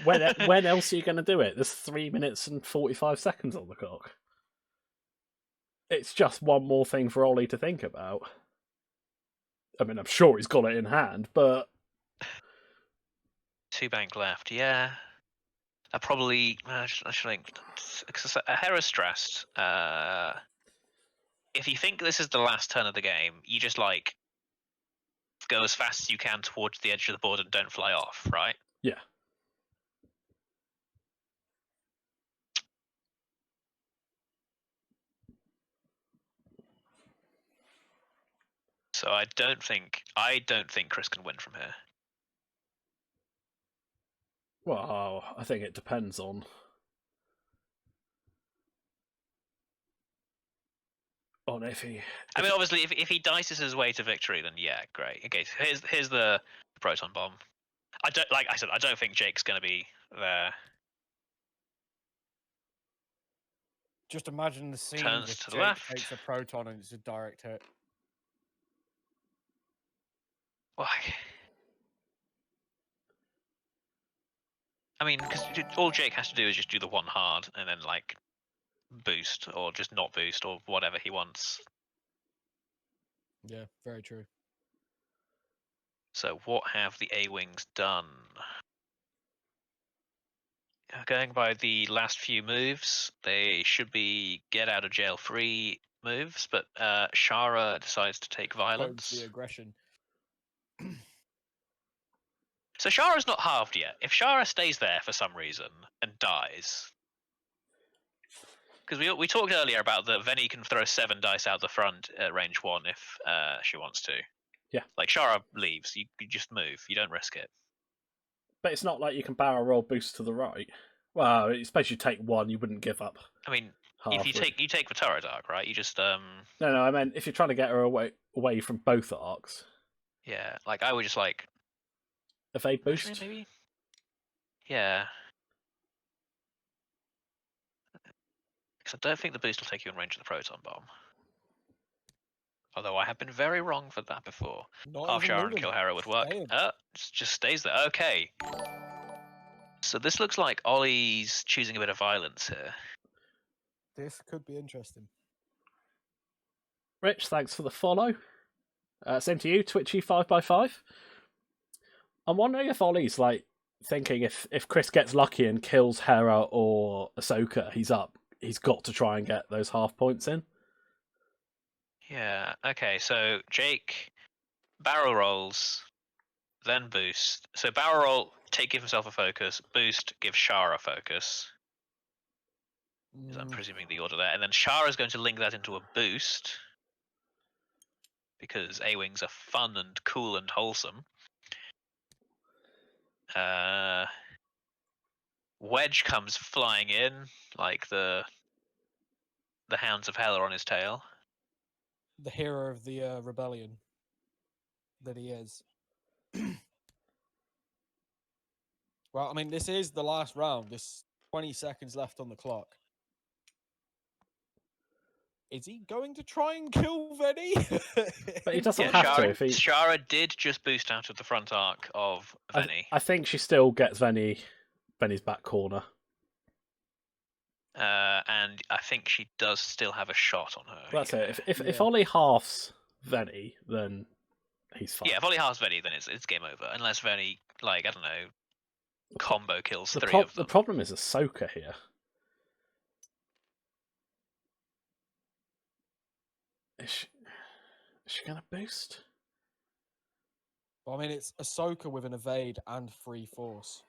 when else are you going to do it? There's 3 minutes and 45 seconds on the clock. It's just one more thing for Oli to think about. I mean, I'm sure he's got it in hand, but 2 bank left, yeah. I probably I should think because Hera's stressed. If you think this is the last turn of the game, you just like go as fast as you can towards the edge of the board and don't fly off, right? Yeah. So I don't think Chris can win from here. Well, I think it depends on. On if he. I mean, obviously, if he dices his way to victory, then yeah, great. Okay, so here's the proton bomb. I don't like I said. I don't think Jake's going to be there. Just imagine the scene Turns with to the Jake left. takes a proton and it's a direct hit. Why? I mean, because all Jake has to do is just do the one hard and then like boost or just not boost or whatever he wants. Yeah, very true. So what have the A-Wings done? Going by the last few moves, they should be get out of jail free moves, but Shara decides to take Pose violence. the aggression. So Shara's not halved yet. If Shara stays there for some reason and dies, because we talked earlier about that Vennie can throw 7 dice out the front at range 1 if she wants to. Yeah. Like Shara leaves, you just move. You don't risk it. But it's not like you can barrel roll boost to the right. Well, especially you take one, you wouldn't give up. I mean, half, if you take the turret arc, right? You just No, I meant if you're trying to get her away from both arcs. Yeah, like I would just like Evade boost. actually, maybe. Yeah. Because I don't think the boost will take you in range of the proton bomb. Although I have been very wrong for that before. Not Half even Shara and moving. kill Hera would work. Staying. It just stays there. Okay. So this looks like Ollie's choosing a bit of violence here. This could be interesting. Rich, thanks for the follow. Same to you, Twitchy5x5. I'm wondering if Ollie's like thinking if Chris gets lucky and kills Hera or Ahsoka, he's up. He's got to try and get those half points in. Yeah, okay, so Jake barrel rolls, then boost. So barrel roll, give himself a focus, boost, give Shara focus. I'm presuming the order there. And then Shara is going to link that into a boost. Because A-Wings are fun and cool and wholesome. Wedge comes flying in, like the hounds of hell are on his tail. The hero of the rebellion that he is. Well, I mean, this is the last round. There's 20 seconds left on the clock. Is he going to try and kill Vennie? But he doesn't Yeah, have Shara, to. If he... Shara did just boost out of the front arc of Vennie. I think she still gets Vennie's back corner. And I think she does still have a shot on her. That's yeah. it. If Ollie halves Vennie, then he's fine. Yeah, if Ollie halves Vennie, then it's game over. Unless Vennie, like, I don't know, combo kills 3 of them. The problem is Ahsoka here. Is she going to boost? Well, I mean, it's Ahsoka with an evade and free force.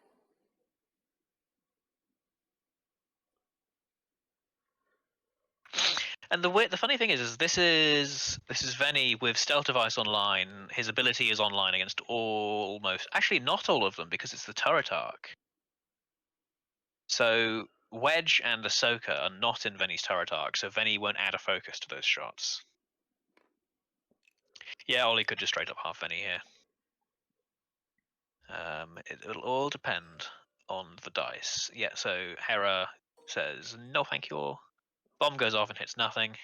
And the funny thing is this is Vennie with stealth device online. His ability is online against actually not all of them because it's the turret arc. So Wedge and Ahsoka are not in Vennie's turret arc, so Vennie won't add a focus to those shots. Yeah, Ollie could just straight up half Vennie here. It'll all depend on the dice. Yeah, so Hera says no thank you. Bomb goes off and hits nothing.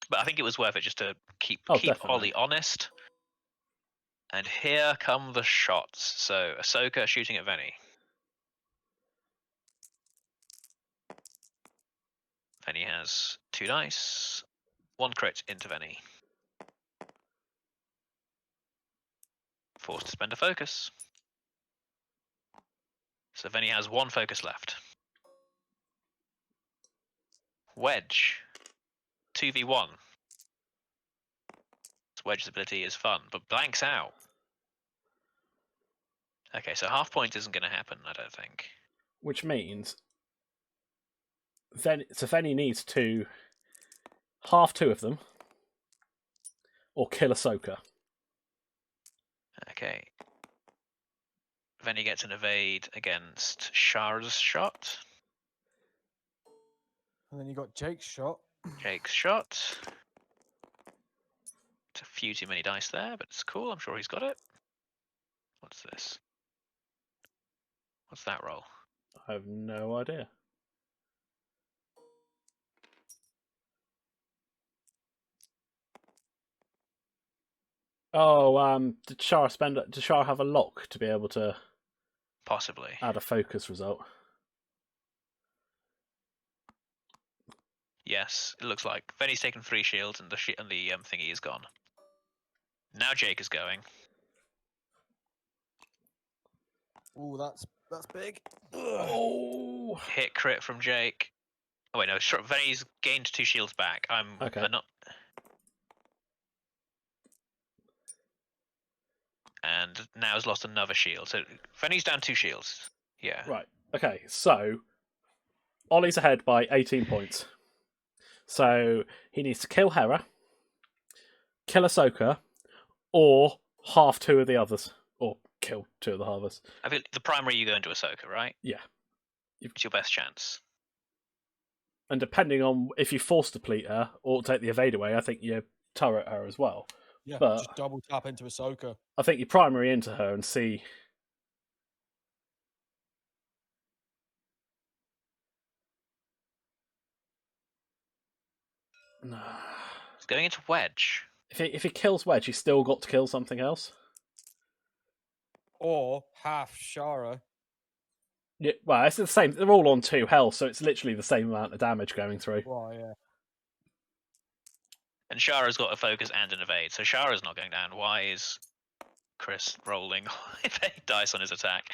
But I think it was worth it just to keep Ollie honest. And here come the shots. So Ahsoka shooting at Vennie. Vennie has 2 dice. 1 crit into Vennie. Forced to spend a focus. So Vennie has 1 focus left. Wedge. 2v1. Wedge's ability is fun, but blanks out. Okay, so half point isn't going to happen, I don't think. Which means Vennie needs to half 2 of them or kill Ahsoka. Okay. Vennie gets an evade against Shara's shot. And then you got Jake's shot. Jake's shot. It's a few too many dice there, but it's cool. I'm sure he's got it. What's this? What's that roll? I have no idea. Oh, did Shara have a lock to be able to Possibly. add a focus result? Yes, it looks like Vennie's taken 3 shields and the thingy is gone. Now Jake is going. Oh, that's big. Oh, Hit crit from Jake. Oh wait, no, Vennie's gained 2 shields back. okay. Not. And now has lost another shield. So Vennie's down 2 shields. Yeah. Right. Okay. So Ollie's ahead by 18 points. So he needs to kill Hera, kill Ahsoka, or half 2 of the others, or kill 2 of the halvers. I feel the primary you go into Ahsoka, right? Yeah. It's your best chance. And depending on if you force deplete her or take the evade away, I think you turret her as well. Yeah, But just double tap into Ahsoka. I think you primary into her and see. No. It's going into Wedge. If he kills Wedge, he's still got to kill something else. Or half Shara. Yeah, well, it's the same. They're all on 2 health, so it's literally the same amount of damage going through. Well, yeah. And Shara's got a focus and an evade, so Shara's not going down. Why is Chris rolling evade dice on his attack?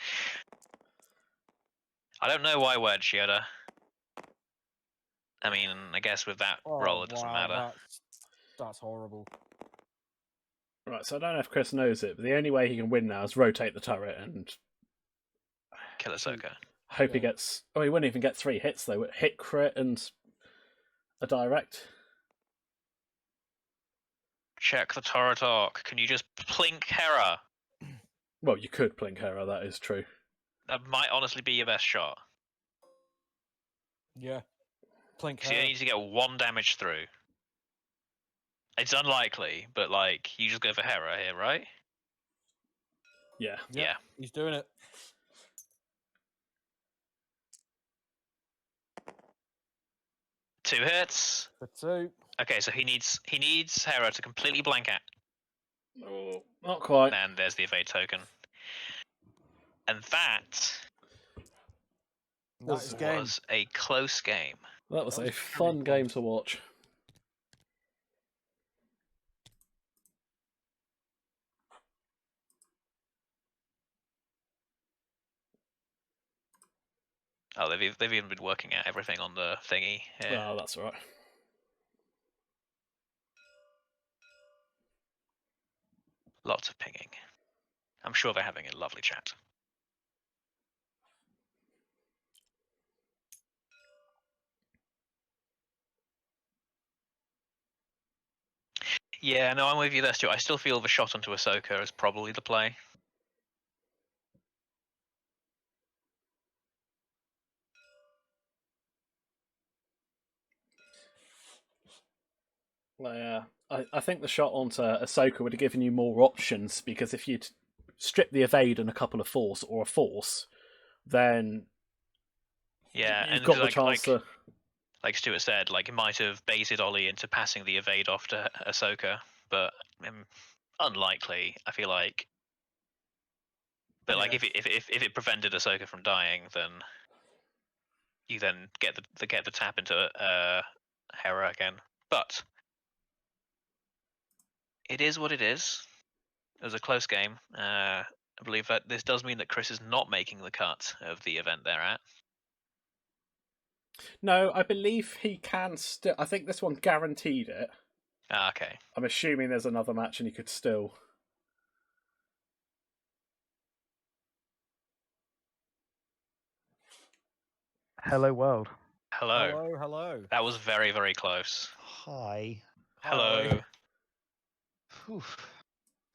I don't know why Wedge, Yoda. I mean, I guess with that roll, it doesn't matter. That's horrible. Right, so I don't know if Chris knows it, but the only way he can win now is rotate the turret and Kill Ahsoka. hope he gets. Oh, he wouldn't even get 3 hits though. Hit, crit, and a direct. Check the turret arc. Can you just plink Hera? Well, you could plink Hera, that is true. That might honestly be your best shot. Yeah. Plink Because you Hera. need to get 1 damage through. It's unlikely, but like, you just go for Hera here, right? Yeah. Yeah. He's doing it. Two hits. For 2. Okay, so he needs Hera to completely blank out. Oh, not quite. And there's the evade token. And that That is game. was a close game. That was That a was fun pretty game close. to watch. Oh, they've even been working out everything on the thingy. Yeah. Oh, that's all right. Lots of pinging. I'm sure they're having a lovely chat. Yeah, no, I'm with you there, Stu. I still feel the shot onto Ahsoka is probably the play. Yeah, I think the shot onto Ahsoka would have given you more options, because if you'd strip the evade and a couple of force or a force, then Yeah, you've and got the chance to. Like Stuart said, like it might have baited Ollie into passing the evade off to Ahsoka, but unlikely. I feel like. But like, Yeah. if it prevented Ahsoka from dying, then you then get the tap into Hera again. But it is what it is. It was a close game. I believe that this does mean that Chris is not making the cut of the event they're at. No, I believe he can still. I think this one guaranteed it. Ah, okay. I'm assuming there's another match and he could still. Hello, world. Hello. Hello. That was very, very close. Hi. Hello. Ollie. Whew.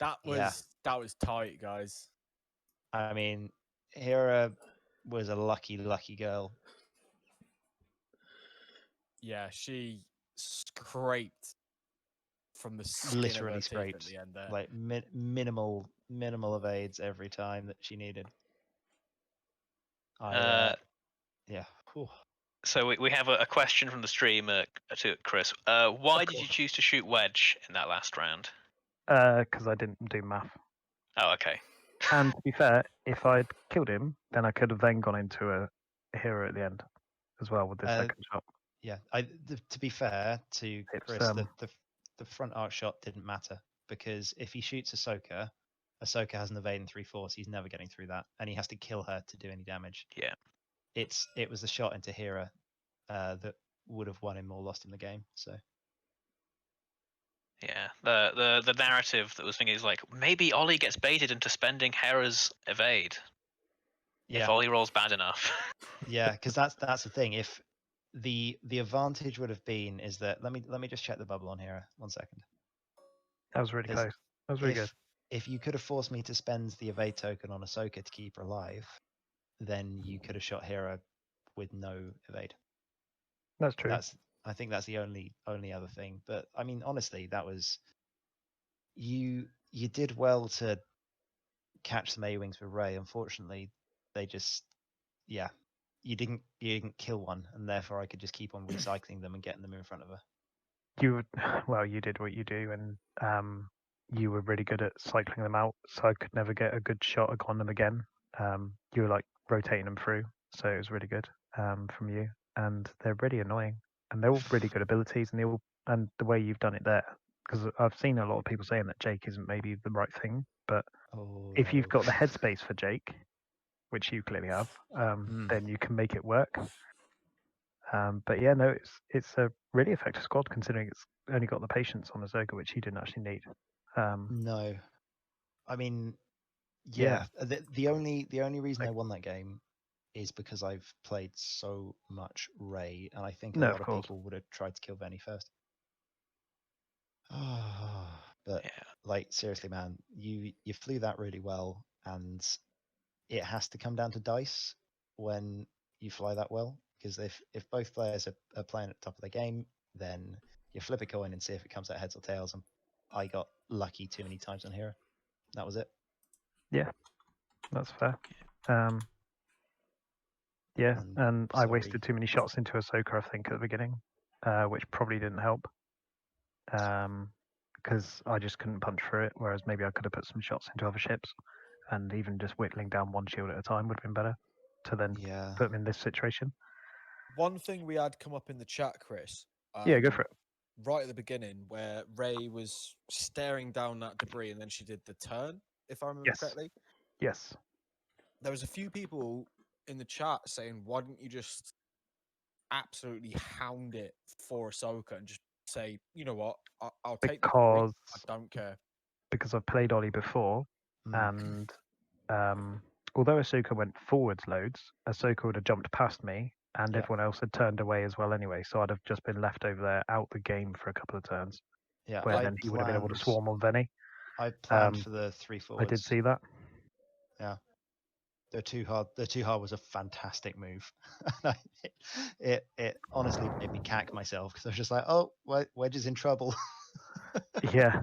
That Yeah. was tight, guys. I mean, Hera was a lucky girl. Yeah, she scraped from the skin Literally of her teeth at scraped. the end there. Like minimal evades every time that she needed. Yeah. Whew. So we have a question from the stream to Chris. Why did you course. choose to shoot Wedge in that last round? Because I didn't do math. Oh, okay. And to be fair, if I'd killed him, then I could have then gone into a hero at the end as well with the second shot. Yeah. To be fair to Chris, the front arc shot didn't matter because if he shoots Ahsoka has an evade in 3/4. He's never getting through that, and he has to kill her to do any damage. Yeah. It was the shot into Hera that would have won him or lost him the game. So Yeah. The narrative that was thinking is like maybe Oli gets baited into spending Hera's evade. yeah, If Oli rolls bad enough. yeah, because that's the thing. If the advantage would have been is that let me just check the bubble on Hera 1 second. That was really Is close. That was really good. If you could have forced me to spend the evade token on Ahsoka to keep her alive, then you could have shot Hera with no evade. That's true. I think that's the only other thing. But I mean, honestly, that was you did well to catch some A-wings with Rey. Unfortunately, they just you didn't kill one, and therefore I could just keep on recycling them and getting them in front of her. You did what you do, and you were really good at cycling them out, so I could never get a good shot on them again. You were like rotating them through, so it was really good from you. And they're really annoying, and they're all really good abilities, and the way you've done it there, because I've seen a lot of people saying that Jake isn't maybe the right thing, but if you've got the headspace for Jake, which you clearly have, then you can make it work. But yeah, no, it's a really effective squad considering it's only got the patience on Ahsoka, which you didn't actually need. No, I mean, yeah. The only reason I won that game is because I've played so much Rey, and I think a lot of people would have tried to kill Vennie first. But like seriously, man, you flew that really well, and it has to come down to dice when you fly that well. Because if both players are playing at the top of the game, then you flip a coin and see if it comes out heads or tails. And I got lucky too many times on Hera. That was it. Yeah, that's fair. Yeah, and I wasted too many shots into Ahsoka, I think, at the beginning, which probably didn't help. Because I just couldn't punch through it, whereas maybe I could have put some shots into other ships, and even just whittling down one shield at a time would have been better to then put them in this situation. One thing we had come up in the chat, Chris. Yeah, go for it. Right at the beginning, where Rey was staring down that debris, and then she did the turn, if I remember correctly. Yes. There was a few people in the chat saying, "Why didn't you just absolutely hound it for Ahsoka and just say, you know what, I'll take the debris. I don't care." Because I've played Oli before, and although Ahsoka went forwards loads, Ahsoka would have jumped past me, and everyone else had turned away as well anyway, so I'd have just been left over there out the game for a couple of turns. Yeah, where then he would have been able to swarm on Vennie. I planned for the 3/4. I did see that. Yeah. The too hard was a fantastic move. it honestly made me cack myself because I was just like, oh, Wedge is in trouble. Yeah.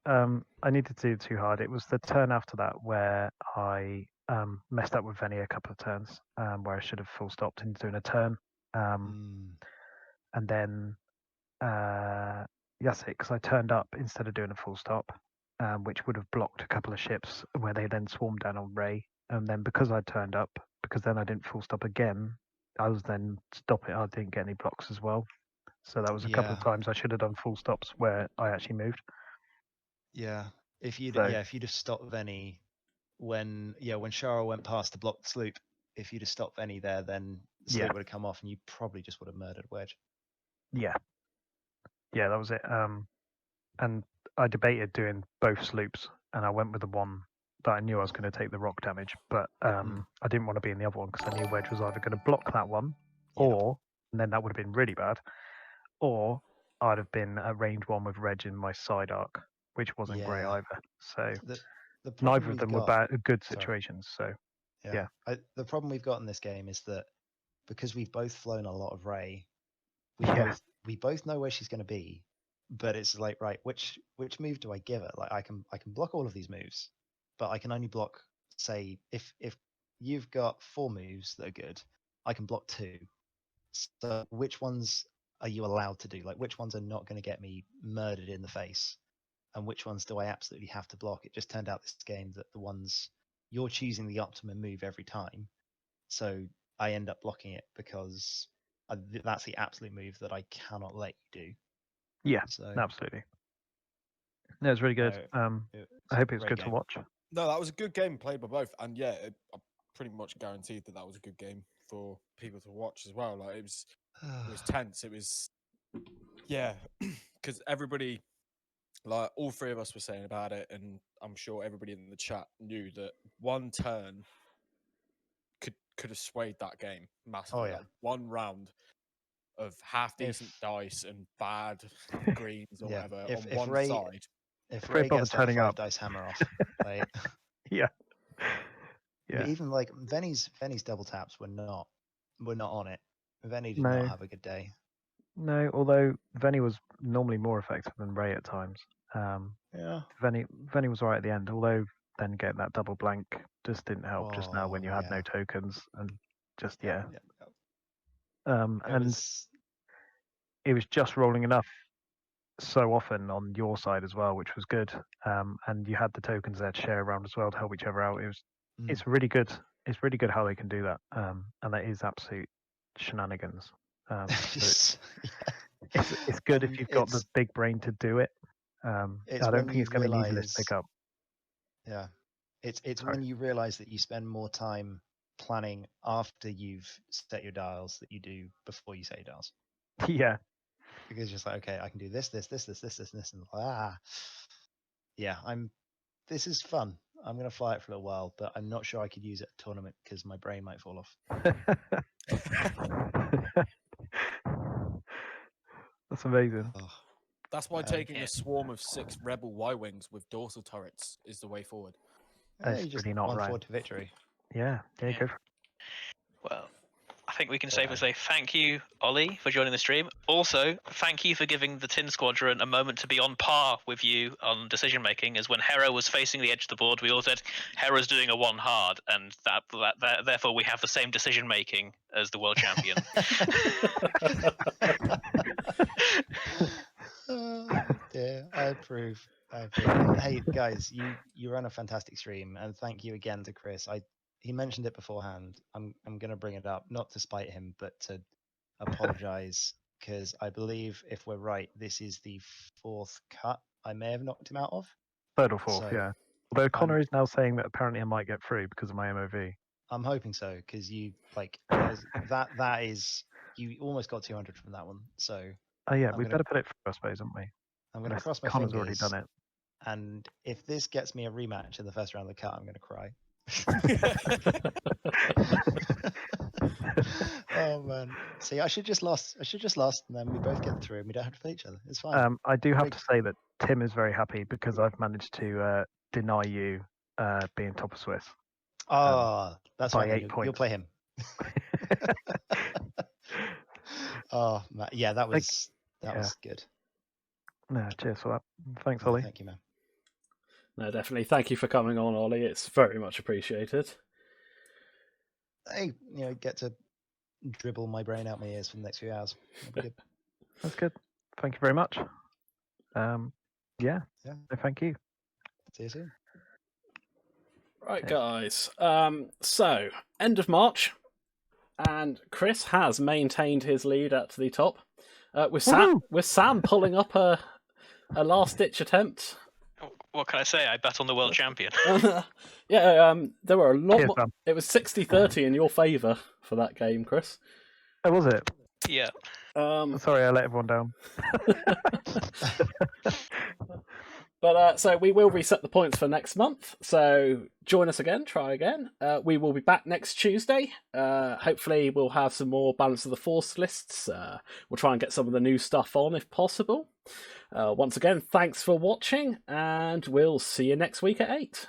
I needed to do too hard. It was the turn after that where I messed up with Vennie a couple of turns, where I should have full stopped into doing a turn. And then that's it, because I turned up instead of doing a full stop, which would have blocked a couple of ships where they then swarmed down on Rey. And then because I turned up, because then I didn't full stop again, I was then stopping. I didn't get any blocks as well. So that was a couple of times I should have done full stops where I actually moved. Yeah. If you'd have stopped Vennie when Shara went past to block the sloop, if you'd have stopped Vennie there, then the sloop Yeah. would have come off and you probably just would have murdered Wedge. Yeah, that was it. And I debated doing both sloops, and I went with the one that I knew I was going to take the rock damage, but I didn't want to be in the other one because I knew Wedge was either going to block that one, or and then that would have been really bad, or I'd have been at range 1 with Reg in my side arc, which wasn't great Yeah. either. So The problem neither of we've them were got- good Sorry. situations. So Yeah. The problem we've got in this game is that because we've both flown a lot of Rey, we both know where she's going to be, but it's like, right, which move do I give her? Like I can block all of these moves, but I can only block, say, if you've got 4 moves that are good, I can block 2. So which ones are you allowed to do? Like which ones are not going to get me murdered in the face, and which ones do I absolutely have to block? It just turned out this game that the ones you're choosing the optimum move every time, so I end up blocking it because that's the absolute move that I cannot let you do. yeah, So absolutely. No, it was really good. No, I hope it was great good to game. watch. No, that was a good game played by both, and yeah, I'm pretty much guaranteed that was a good game for people to watch as well. Like it was tense. It was, yeah, because everybody, like all 3 of us were saying about it, and I'm sure everybody in the chat knew that one turn could have swayed that game massively. Oh, yeah. Like one round of half decent dice and bad greens or Yeah, whatever if on one Rey- side. If Ray Rey bothered gets that turning 5 up. dice hammer off, like, Yeah. but even like Vennie's double taps were not on it. Vennie did No. not have a good day. No, although Vennie was normally more effective than Ray at times. Yeah. Vennie was right at the end, although then getting that double blank just didn't help just now when you had no yeah. tokens and just Yeah. and it was just rolling enough so often on your side as well, which was good. And you had the tokens there to share around as well to help each other out. It's really good. It's really good how they can do that. And that is absolute shenanigans. So it's good if you've got the big brain to do it. I don't think it's going to be an easy list to pick up. Yeah, it's when you realize that you spend more time planning after you've set your dials that you do before you set your dials. Yeah. Because you're just like, okay, I can do this, and yeah, this is fun. I'm gonna fly it for a little while, but I'm not sure I could use it at a tournament because my brain might fall off. That's amazing. That's why taking a swarm of 6 rebel Y-wings with dorsal turrets is the way forward. That's you just really not one right. forward to victory. Yeah, go for it. Well, I think we can safely say thank you, Oli, for joining the stream. Also, thank you for giving the Tin Squadron a moment to be on par with you on decision making. As when Hera was facing the edge of the board, we all said Hera's doing a 1 hard, and that therefore we have the same decision making as the world champion. Yeah, I approve. Hey guys, you ran a fantastic stream, and thank you again to Chris. He mentioned it beforehand. I'm gonna bring it up, not to spite him, but to apologize, because I believe if we're right, this is the 4th cut I may have knocked him out of. 3rd or 4th, So, yeah. Although Connor is now saying that apparently I might get through because of my MOV. I'm hoping so, because you that is you almost got 200 from that one. So Oh yeah, we better put it through, I suppose, haven't we? I'm gonna cross my Connor's fingers. already done it. And if this gets me a rematch in the first round of the cut, I'm gonna cry. Oh man! See, I should just lost, and then we both get through, and we don't have to play each other. It's fine. I do have to say that Tim is very happy because I've managed to deny you being top of Swiss. That's by fine. 8 You'll points. play him. Oh man. Yeah, that was good. No, cheers for that. Thanks, Oli. Thank you, man. No, definitely. Thank you for coming on, Oli. It's very much appreciated. Hey, get to dribble my brain out my ears for the next few hours. That'll be good. That's good. Thank you very much. Yeah. Thank you. See you soon. Right, guys. So, end of March, and Chris has maintained his lead at the top. With Sam pulling up a last-ditch attempt. What can I say? I bet on the world champion. Yeah, there were a lot Cheers, more. man. It was 60-30 in your favour for that game, Chris. Oh, was it? Yeah. Sorry, I let everyone down. But so we will reset the points for next month. So join us again, try again. We will be back next Tuesday. Hopefully we'll have some more Balance of the Force lists. We'll try and get some of the new stuff on if possible. Once again, thanks for watching, and we'll see you next week at 8.